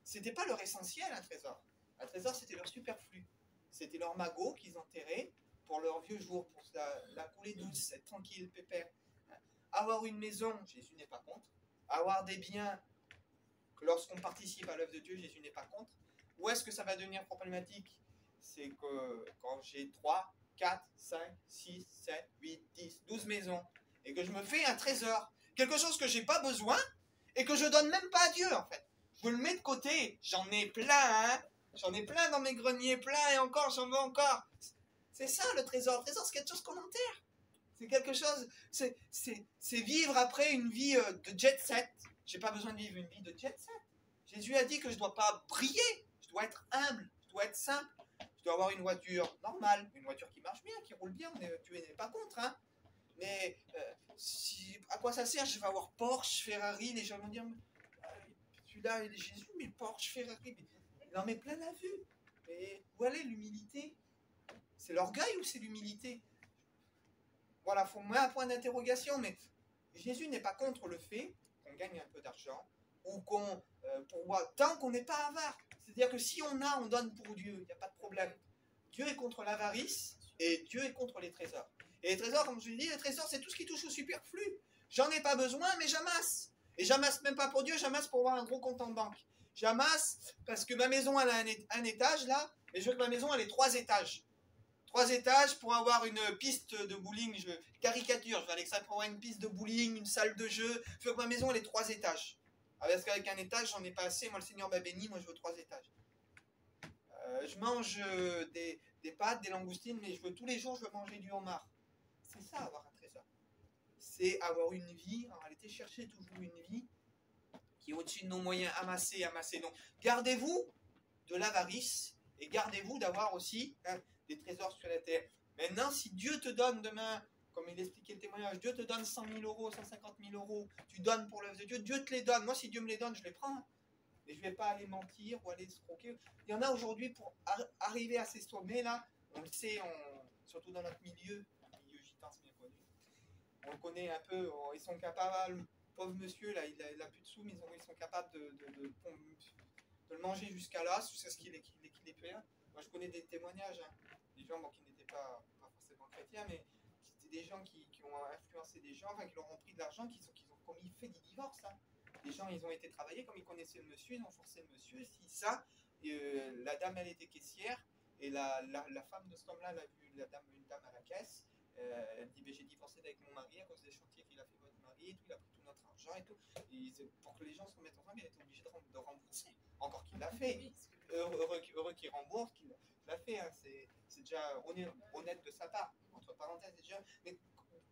c'était pas leur essentiel, un trésor. Un trésor, c'était leur superflu. C'était leur magot qu'ils enterraient pour leur vieux jour, pour la coulée douce, être tranquille, pépère. Avoir une maison, Jésus n'est pas contre. Avoir des biens, lorsqu'on participe à l'œuvre de Dieu, Jésus n'est pas contre. Où est-ce que ça va devenir problématique? C'est que quand j'ai 3, 4, 5, 6, 7, 8, 10, 12 maisons, et que je me fais un trésor, quelque chose que j'ai pas besoin, et que je donne même pas à Dieu, en fait. Je le mets de côté. J'en ai plein, hein. J'en ai plein dans mes greniers, plein, et encore, j'en veux encore. C'est ça, le trésor. Le trésor, c'est quelque chose qu'on enterre. C'est quelque chose, c'est vivre après une vie de jet set. J'ai pas besoin de vivre une vie de jet set. Jésus a dit que je dois pas briller, je dois être humble, je dois être simple. Je dois avoir une voiture normale, une voiture qui marche bien, qui roule bien, tu n'es pas contre, hein. Mais à quoi ça sert? Je vais avoir Porsche, Ferrari, les gens vont dire, celui-là, il est Jésus, mais Porsche, Ferrari, il en met plein la vue. Et où est l'humilité? C'est l'orgueil ou c'est l'humilité? Voilà, il faut mettre un point d'interrogation, mais Jésus n'est pas contre le fait qu'on gagne un peu d'argent, ou tant qu'on n'est pas avare. C'est-à-dire que si on a, on donne pour Dieu, il n'y a pas de problème. Dieu est contre l'avarice, et Dieu est contre les trésors. Et les trésors, comme je vous l'ai dit, les trésors, c'est tout ce qui touche au superflu. J'en ai pas besoin, mais j'amasse. Et j'amasse même pas pour Dieu, j'amasse pour avoir un gros compte en banque. J'amasse parce que ma maison, elle a un étage, là, et je veux que ma maison, elle ait 3 étages. 3 étages pour avoir une piste de bowling, je caricature, je vais aller que ça pour avoir une piste de bowling, une salle de jeu, je veux que ma maison elle ait 3 étages. Parce qu'avec un étage, j'en ai pas assez, moi le Seigneur m'a béni, moi je veux 3 étages. Je mange des pâtes, des langoustines, mais je veux tous les jours, je veux manger du homard. C'est ça avoir un trésor. C'est avoir une vie, en réalité chercher toujours une vie qui est au-dessus de nos moyens, amasser. Donc gardez-vous de l'avarice et gardez-vous d'avoir aussi des trésors sur la terre. Maintenant, si Dieu te donne demain, comme il expliquait le témoignage, Dieu te donne 100 000 euros, 150 000 euros, tu donnes pour l'œuvre de Dieu, Dieu te les donne. Moi, si Dieu me les donne, je les prends. Et je ne vais pas aller mentir ou aller escroquer. Il y en a aujourd'hui pour arriver à ces sommets-là, on le sait, surtout dans notre milieu gitan, c'est bien connu. On le connaît un peu, ils sont capables, le pauvre monsieur, là, il a plus de sous, mais ils sont capables de le manger jusqu'à là, c'est ce qu'il est fait. Moi, je connais des témoignages, hein, des gens qui n'étaient pas forcément chrétiens, mais c'était des gens qui ont influencé des gens, enfin, qui leur ont pris de l'argent, qui ont commis fait des divorces. Hein. Les gens, ils ont été travaillés, comme ils connaissaient le monsieur, ils ont forcé le monsieur, ça. La dame, elle était caissière, et la femme de cet homme-là, elle a vu une dame à la caisse. Elle dit, j'ai divorcé avec mon mari à cause des chantiers qu'il a fait votre mari, et tout, il a pris tout notre argent et tout. Et pour que les gens se remettent ensemble, il était obligé de rembourser. Encore qu'il l'a fait. Heureux qu'il rembourse, qu'il l'a fait. Hein. C'est déjà honnête de sa part, entre parenthèses déjà. Mais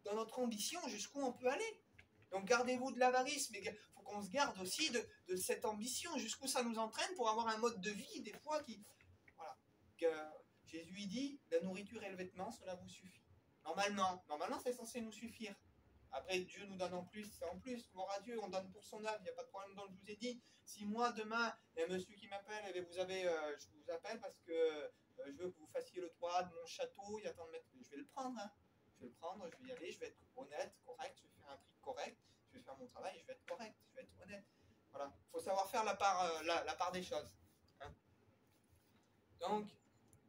dans notre ambition, jusqu'où on peut aller? Donc gardez-vous de l'avarice, mais il faut qu'on se garde aussi de cette ambition, jusqu'où ça nous entraîne pour avoir un mode de vie, des fois, qui... Voilà. Jésus dit, la nourriture et le vêtement, cela vous suffit. Normalement, c'est censé nous suffire. Après, Dieu nous donne en plus, c'est en plus. Gloire à Dieu, on donne pour son œuvre, il n'y a pas de problème. Donc, je vous ai dit, si moi, demain, il y a un monsieur qui m'appelle, je vous appelle parce que je veux que vous fassiez le toit de mon château, il y a tant de mètres. Je vais le prendre, hein. Je vais le prendre, je vais y aller, je vais être honnête, correct, je vais faire un prix correct, je vais faire mon travail, je vais être correct, je vais être honnête. Voilà, il faut savoir faire la part des choses. Hein. Donc,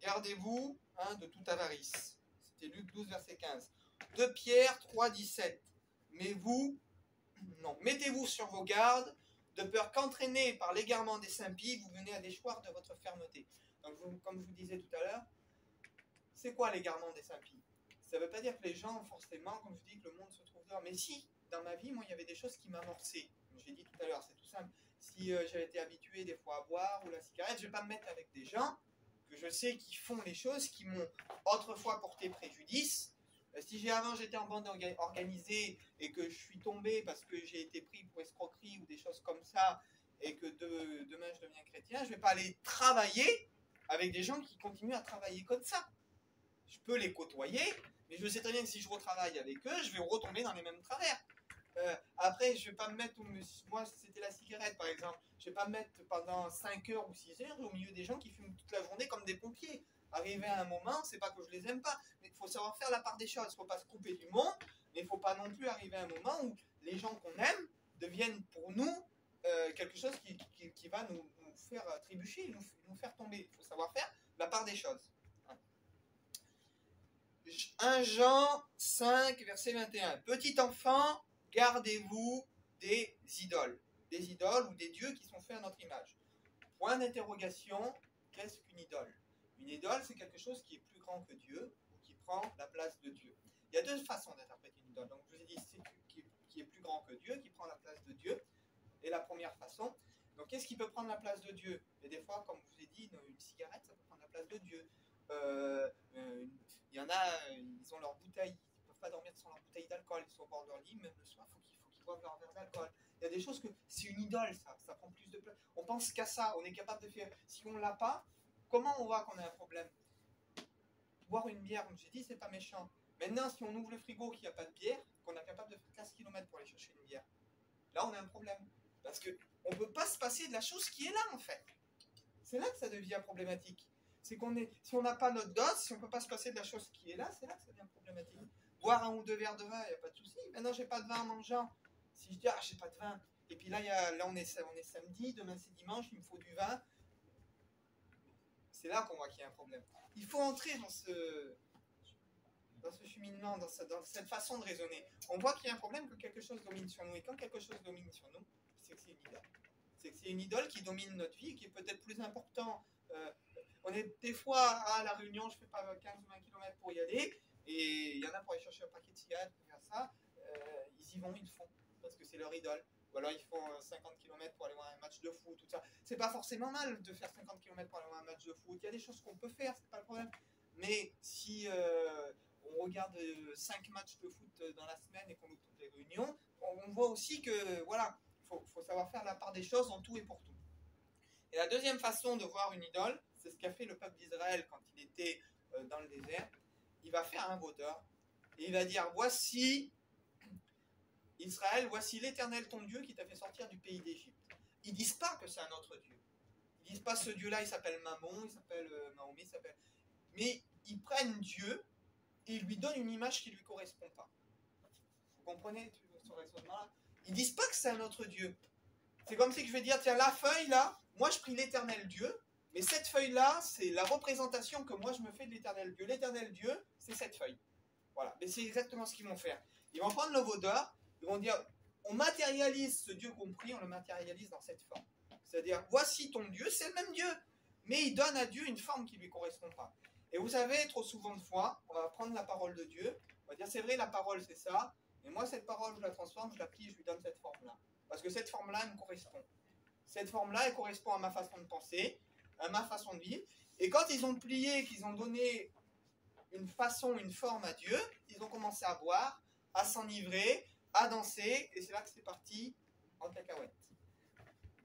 gardez-vous de toute avarice. C'était Luc 12, verset 15. 2 Pierre 3, 17. Mettez-vous sur vos gardes, de peur qu'entraînés par l'égarement des impies, vous venez à déchoir de votre fermeté. Donc, comme je vous disais tout à l'heure, c'est quoi l'égarement des impies? Ça ne veut pas dire que les gens, forcément, comme je dis, que le monde se trouve dehors. Mais si, dans ma vie, moi, il y avait des choses qui m'amorçaient. J'ai dit tout à l'heure, c'est tout simple. Si j'avais été habitué des fois à boire ou la cigarette, je ne vais pas me mettre avec des gens que je sais qui font les choses qui m'ont autrefois porté préjudice. Si avant j'étais en bande organisée et que je suis tombé parce que j'ai été pris pour escroquerie ou des choses comme ça et que demain je deviens chrétien, je ne vais pas aller travailler avec des gens qui continuent à travailler comme ça. Je peux les côtoyer, mais je sais très bien que si je retravaille avec eux, je vais retomber dans les mêmes travers. Après, je ne vais pas me mettre, moi c'était la cigarette par exemple, je ne vais pas me mettre pendant 5 heures ou 6 heures au milieu des gens qui fument toute la journée comme des pompiers. Arrivé à un moment, c'est pas que je les aime pas, mais il faut savoir faire la part des choses. Il ne faut pas se couper du monde, mais il ne faut pas non plus arriver à un moment où les gens qu'on aime deviennent pour nous quelque chose qui va nous faire trébucher, nous faire tomber. Il faut savoir faire la part des choses. 1 Jean 5, verset 21. Petit enfant, gardez-vous des idoles ou des dieux qui sont faits à notre image. Point d'interrogation, qu'est-ce qu'une idole? Une idole, c'est quelque chose qui est plus grand que Dieu, ou qui prend la place de Dieu. Il y a deux façons d'interpréter une idole. Donc, je vous ai dit, c'est qui est plus grand que Dieu, qui prend la place de Dieu, et la première façon. Donc, qu'est-ce qui peut prendre la place de Dieu? Et des fois, comme je vous ai dit, une cigarette, ça peut prendre la place de Dieu. Il y en a, ils ont leur bouteille, ils ne peuvent pas dormir sans leur bouteille d'alcool, ils sont au bord de leur lit, même le soir, il faut qu'ils boivent leur verre d'alcool. Il y a des choses que c'est une idole, ça prend plus de place. On pense qu'à ça, on est capable de faire. Si on ne l'a pas, comment on voit qu'on a un problème? Boire une bière, comme j'ai dit, c'est pas méchant. Maintenant, si on ouvre le frigo qu'il n'y a pas de bière, qu'on est capable de faire 15 km pour aller chercher une bière, là on a un problème. Parce qu'on ne peut pas se passer de la chose qui est là en fait. C'est là que ça devient problématique. C'est si on n'a pas notre dose, si on ne peut pas se passer de la chose qui est là, c'est là que ça devient problématique. Boire 1 ou 2 verres de vin, il n'y a pas de souci. Maintenant, j'ai pas de vin en mangeant. Si je dis, j'ai pas de vin, et puis là, on est samedi, demain c'est dimanche, il me faut du vin, c'est là qu'on voit qu'il y a un problème. Il faut entrer dans ce cheminement, dans cette façon de raisonner. On voit qu'il y a un problème, que quelque chose domine sur nous. Et quand quelque chose domine sur nous, c'est que c'est une idole. C'est que c'est une idole qui domine notre vie, qui est peut-être plus important. On est des fois à la Réunion, je ne fais pas 15 ou 20 km pour y aller, et il y en a pour aller chercher un paquet de cigarettes, pour faire ça, ils y vont, ils le font, parce que c'est leur idole. Ou alors ils font 50 km pour aller voir un match de foot, tout ça. C'est pas forcément mal de faire 50 km pour aller voir un match de foot. Il y a des choses qu'on peut faire, c'est pas le problème. Mais si on regarde 5 matchs de foot dans la semaine et qu'on loupe toutes les réunions, on voit aussi que voilà, faut savoir faire la part des choses en tout et pour tout. Et la deuxième façon de voir une idole, c'est ce qu'a fait le peuple d'Israël quand il était dans le désert. Il va faire un veau d'or et il va dire, voici Israël, voici l'Éternel ton Dieu qui t'a fait sortir du pays d'Égypte. Ils ne disent pas que c'est un autre Dieu. Ils ne disent pas ce Dieu-là, il s'appelle Mammon, il s'appelle Mahomet, mais ils prennent Dieu et ils lui donnent une image qui ne lui correspond pas. Vous comprenez ce raisonnement-là? Ils ne disent pas que c'est un autre Dieu. C'est comme si je vais dire, tiens, la feuille là, moi je prie l'Éternel Dieu, mais cette feuille-là, c'est la représentation que moi je me fais de l'Éternel Dieu. L'Éternel Dieu, c'est cette feuille. Voilà, mais c'est exactement ce qu'ils vont faire. Ils vont prendre le veau d'or, ils vont dire, on matérialise ce Dieu qu'on prie, on le matérialise dans cette forme. C'est-à-dire, voici ton Dieu, c'est le même Dieu, mais il donne à Dieu une forme qui ne lui correspond pas. Et vous savez, trop souvent de fois, on va prendre la parole de Dieu, on va dire, c'est vrai, la parole c'est ça, mais moi cette parole, je la transforme, je la plie, je lui donne cette forme-là. Parce que cette forme-là, elle me correspond. Cette forme-là, elle correspond à ma façon de penser, à ma façon de vivre. Et quand ils ont plié, qu'ils ont donné une façon, une forme à Dieu, ils ont commencé à boire, à s'enivrer, à danser, et c'est là que c'est parti en cacahuète.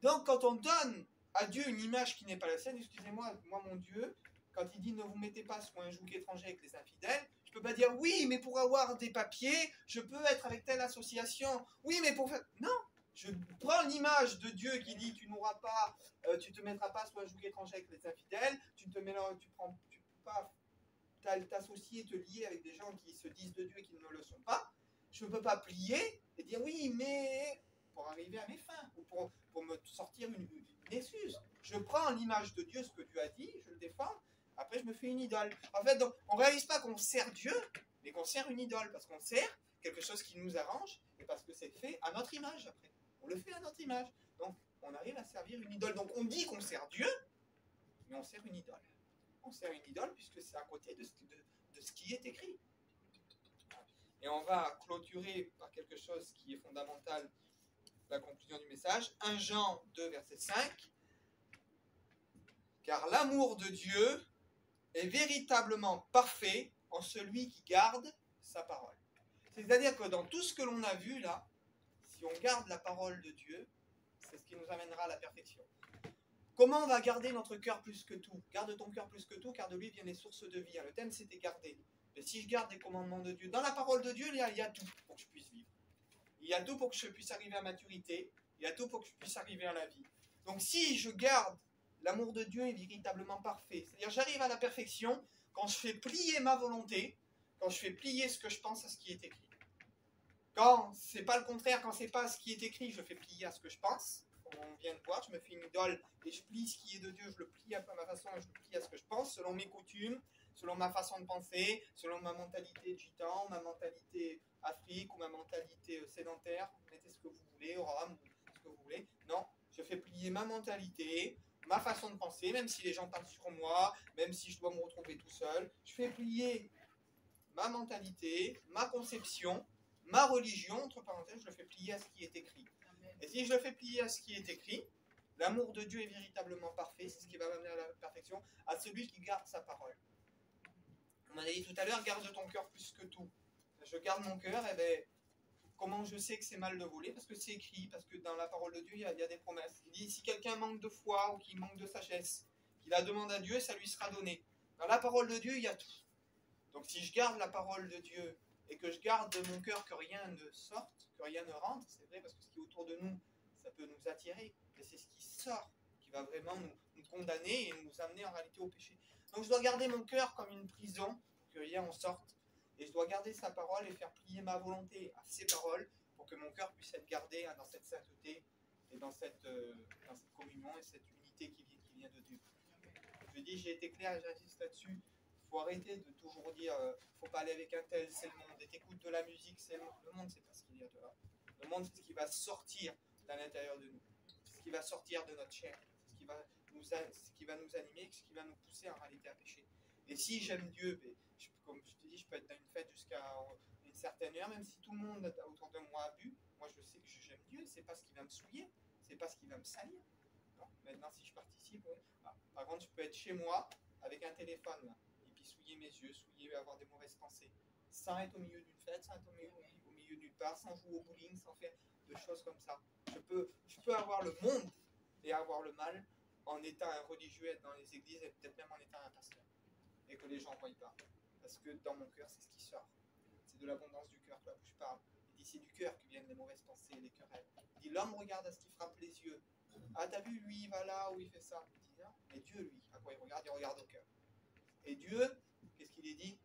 Donc quand on donne à Dieu une image qui n'est pas la sienne, excusez-moi, moi mon Dieu, quand il dit ne vous mettez pas sous un joug étranger avec les infidèles, je ne peux pas dire oui, mais pour avoir des papiers, je peux être avec telle association. Oui, mais pour faire... Non, je prends l'image de Dieu qui dit tu n'auras pas, tu te mettras pas sous un joug étranger avec les infidèles, tu peux pas t'associer, te lier avec des gens qui se disent de Dieu et qui ne le sont pas. Je ne peux pas plier et dire oui, mais pour arriver à mes fins, ou pour me sortir une excuse. Je prends l'image de Dieu, ce que Dieu a dit, je le défends, après je me fais une idole. En fait, donc, on ne réalise pas qu'on sert Dieu, mais qu'on sert une idole, parce qu'on sert quelque chose qui nous arrange, et parce que c'est fait à notre image après. On le fait à notre image. Donc, on arrive à servir une idole. Donc, on dit qu'on sert Dieu, mais on sert une idole. On sert une idole puisque c'est à côté de ce qui est écrit. Et on va clôturer par quelque chose qui est fondamental, la conclusion du message. 1 Jean 2, verset 5. Car l'amour de Dieu est véritablement parfait en celui qui garde sa parole. C'est-à-dire que dans tout ce que l'on a vu là, si on garde la parole de Dieu, c'est ce qui nous amènera à la perfection. Comment on va garder notre cœur plus que tout? Garde ton cœur plus que tout, car de lui viennent les sources de vie. Le thème, c'était garder. Mais si je garde les commandements de Dieu, dans la parole de Dieu, il y a tout pour que je puisse vivre. Il y a tout pour que je puisse arriver à maturité. Il y a tout pour que je puisse arriver à la vie. Donc si je garde, l'amour de Dieu est véritablement parfait. C'est-à-dire j'arrive à la perfection quand je fais plier ma volonté, quand je fais plier ce que je pense à ce qui est écrit. Quand c'est pas le contraire, quand c'est pas ce qui est écrit, je fais plier à ce que je pense. On vient de voir, je me fais une idole et je plie ce qui est de Dieu, je le plie à ma façon et je le plie à ce que je pense, selon mes coutumes, selon ma façon de penser, selon ma mentalité gitan, ma mentalité Afrique ou ma mentalité sédentaire, mettez ce que vous voulez, au Rome, ce que vous voulez. Non, je fais plier ma mentalité, ma façon de penser, même si les gens parlent sur moi, même si je dois me retrouver tout seul, je fais plier ma mentalité, ma conception, ma religion, entre parenthèses, je le fais plier à ce qui est écrit. Et si je le fais plier à ce qui est écrit, l'amour de Dieu est véritablement parfait, c'est ce qui va m'amener à la perfection, à celui qui garde sa parole. On m'a dit tout à l'heure, garde ton cœur plus que tout. Je garde mon cœur, et bien, comment je sais que c'est mal de voler? Parce que c'est écrit, parce que dans la parole de Dieu, il y a des promesses. Il dit, si quelqu'un manque de foi ou qu'il manque de sagesse, qu'il la demande à Dieu, ça lui sera donné. Dans la parole de Dieu, il y a tout. Donc si je garde la parole de Dieu, et que je garde de mon cœur que rien ne sorte, que rien ne rentre, c'est vrai, parce que ce qui est autour de nous, ça peut nous attirer, mais c'est ce qui sort qui va vraiment nous condamner et nous amener en réalité au péché. Donc je dois garder mon cœur comme une prison, pour que rien en sorte, et je dois garder sa parole et faire plier ma volonté à ses paroles, pour que mon cœur puisse être gardé dans cette sainteté, et dans cette communion et cette unité qui vient de Dieu. Je dis, j'ai été clair, j'insiste là-dessus. Il faut arrêter de toujours dire faut pas aller avec un tel, c'est le monde. Et t'écoutes de la musique, c'est le monde. Le monde, c'est pas ce qu'il y a dehors. Le monde, c'est ce qui va sortir de l'intérieur de nous. C'est ce qui va sortir de notre chair. C'est ce qui va nous animer, ce qui va nous pousser en réalité à pécher. Et si j'aime Dieu, comme je te dis, je peux être dans une fête jusqu'à une certaine heure, même si tout le monde autour de moi a bu. Moi, je sais que j'aime Dieu. C'est pas ce qui va me souiller, c'est pas ce qui va me salir. Non. Maintenant, si je participe, par contre, je peux être chez moi avec un téléphone. Là. Souiller mes yeux, avoir des mauvaises pensées, sans être au milieu d'une fête, sans être au milieu d'une part, sans jouer au bowling, sans faire de choses comme ça. Je peux avoir le monde et avoir le mal en étant un religieux, être dans les églises et peut-être même en étant un pasteur. Et que les gens ne voient pas. Parce que dans mon cœur, c'est ce qui sort. C'est de l'abondance du cœur que la bouche parle. Il dit c'est du cœur que viennent les mauvaises pensées et les querelles. Il dit l'homme regarde à ce qui frappe les yeux. Ah, t'as vu, lui, il va là où il fait ça. Il dit non. Mais Dieu, lui, à quoi il regarde au cœur. Et Dieu, qu'est-ce qu'il est dit?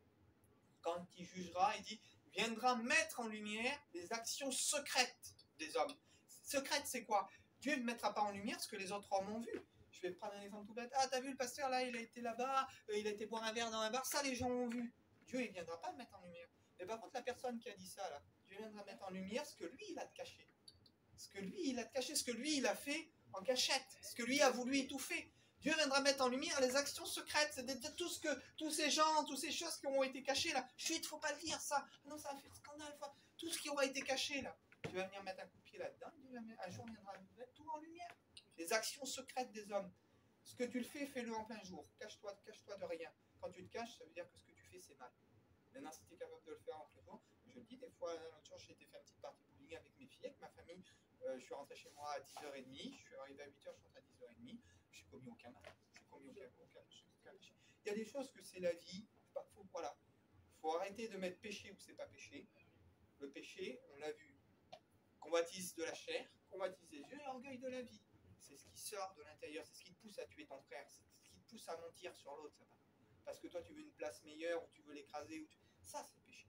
Quand il jugera, il dit, viendra mettre en lumière les actions secrètes des hommes. Secrètes, c'est quoi? Dieu ne mettra pas en lumière ce que les autres hommes ont vu. Je vais prendre un exemple tout bête. Ah, t'as vu le pasteur là, il a été là-bas, il a été boire un verre dans un bar, ça les gens ont vu. Dieu, il ne viendra pas le mettre en lumière. Mais par contre, la personne qui a dit ça là, Dieu viendra mettre en lumière ce que lui, il a de caché. Ce que lui, il a de caché, ce que lui, il a fait en cachette, ce que lui a voulu étouffer. Dieu viendra mettre en lumière les actions secrètes, c'est-à-dire tous ces gens, toutes ces choses qui ont été cachées là. Chut, il ne faut pas le dire ça. Non, ça va faire scandale. Tout ce qui aura été caché là. Dieu va venir mettre un coup de pied là-dedans. Un jour viendra mettre tout en lumière. Les actions secrètes des hommes. Ce que tu le fais, fais-le en plein jour. Cache-toi de rien. Quand tu te caches, ça veut dire que ce que tu fais, c'est mal. Maintenant, si tu es capable de le faire en plein jour, je le dis, des fois, l'autre jour, j'ai été faire une petite partie bowling avec mes filles, avec ma famille. Je suis rentré chez moi à 10h30. Je suis arrivé à 8h, je suis rentré à 10h30. Je suis commis aucun mal. Il y a des choses que c'est la vie. Voilà. Il faut arrêter de mettre péché où c'est pas péché. Le péché, on l'a vu. Convoitise de la chair, convoitise des yeux et orgueil de la vie. C'est ce qui sort de l'intérieur. C'est ce qui te pousse à tuer ton frère. C'est ce qui te pousse à mentir sur l'autre. Parce que toi, tu veux une place meilleure ou tu veux l'écraser. Ça, c'est péché.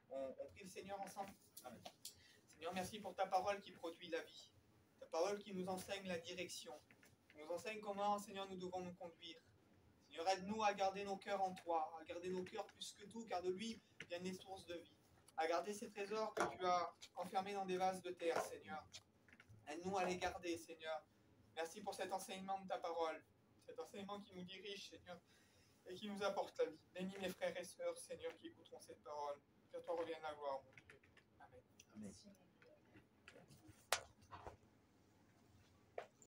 On prie le Seigneur ensemble. Amen. Seigneur, merci pour ta parole qui produit la vie. Ta parole qui nous enseigne la direction. Qui nous enseigne comment, Seigneur, nous devons nous conduire. Seigneur, aide-nous à garder nos cœurs en toi, à garder nos cœurs plus que tout, car de lui viennent les sources de vie. À garder ces trésors que tu as enfermés dans des vases de terre, Seigneur. Aide-nous à les garder, Seigneur. Merci pour cet enseignement de ta parole. Cet enseignement qui nous dirige, Seigneur, et qui nous apporte la vie. Bénis mes frères et sœurs, Seigneur, qui écouteront cette parole. qu'à toi revienne la gloire, mon Dieu. Amen. Amen. Merci.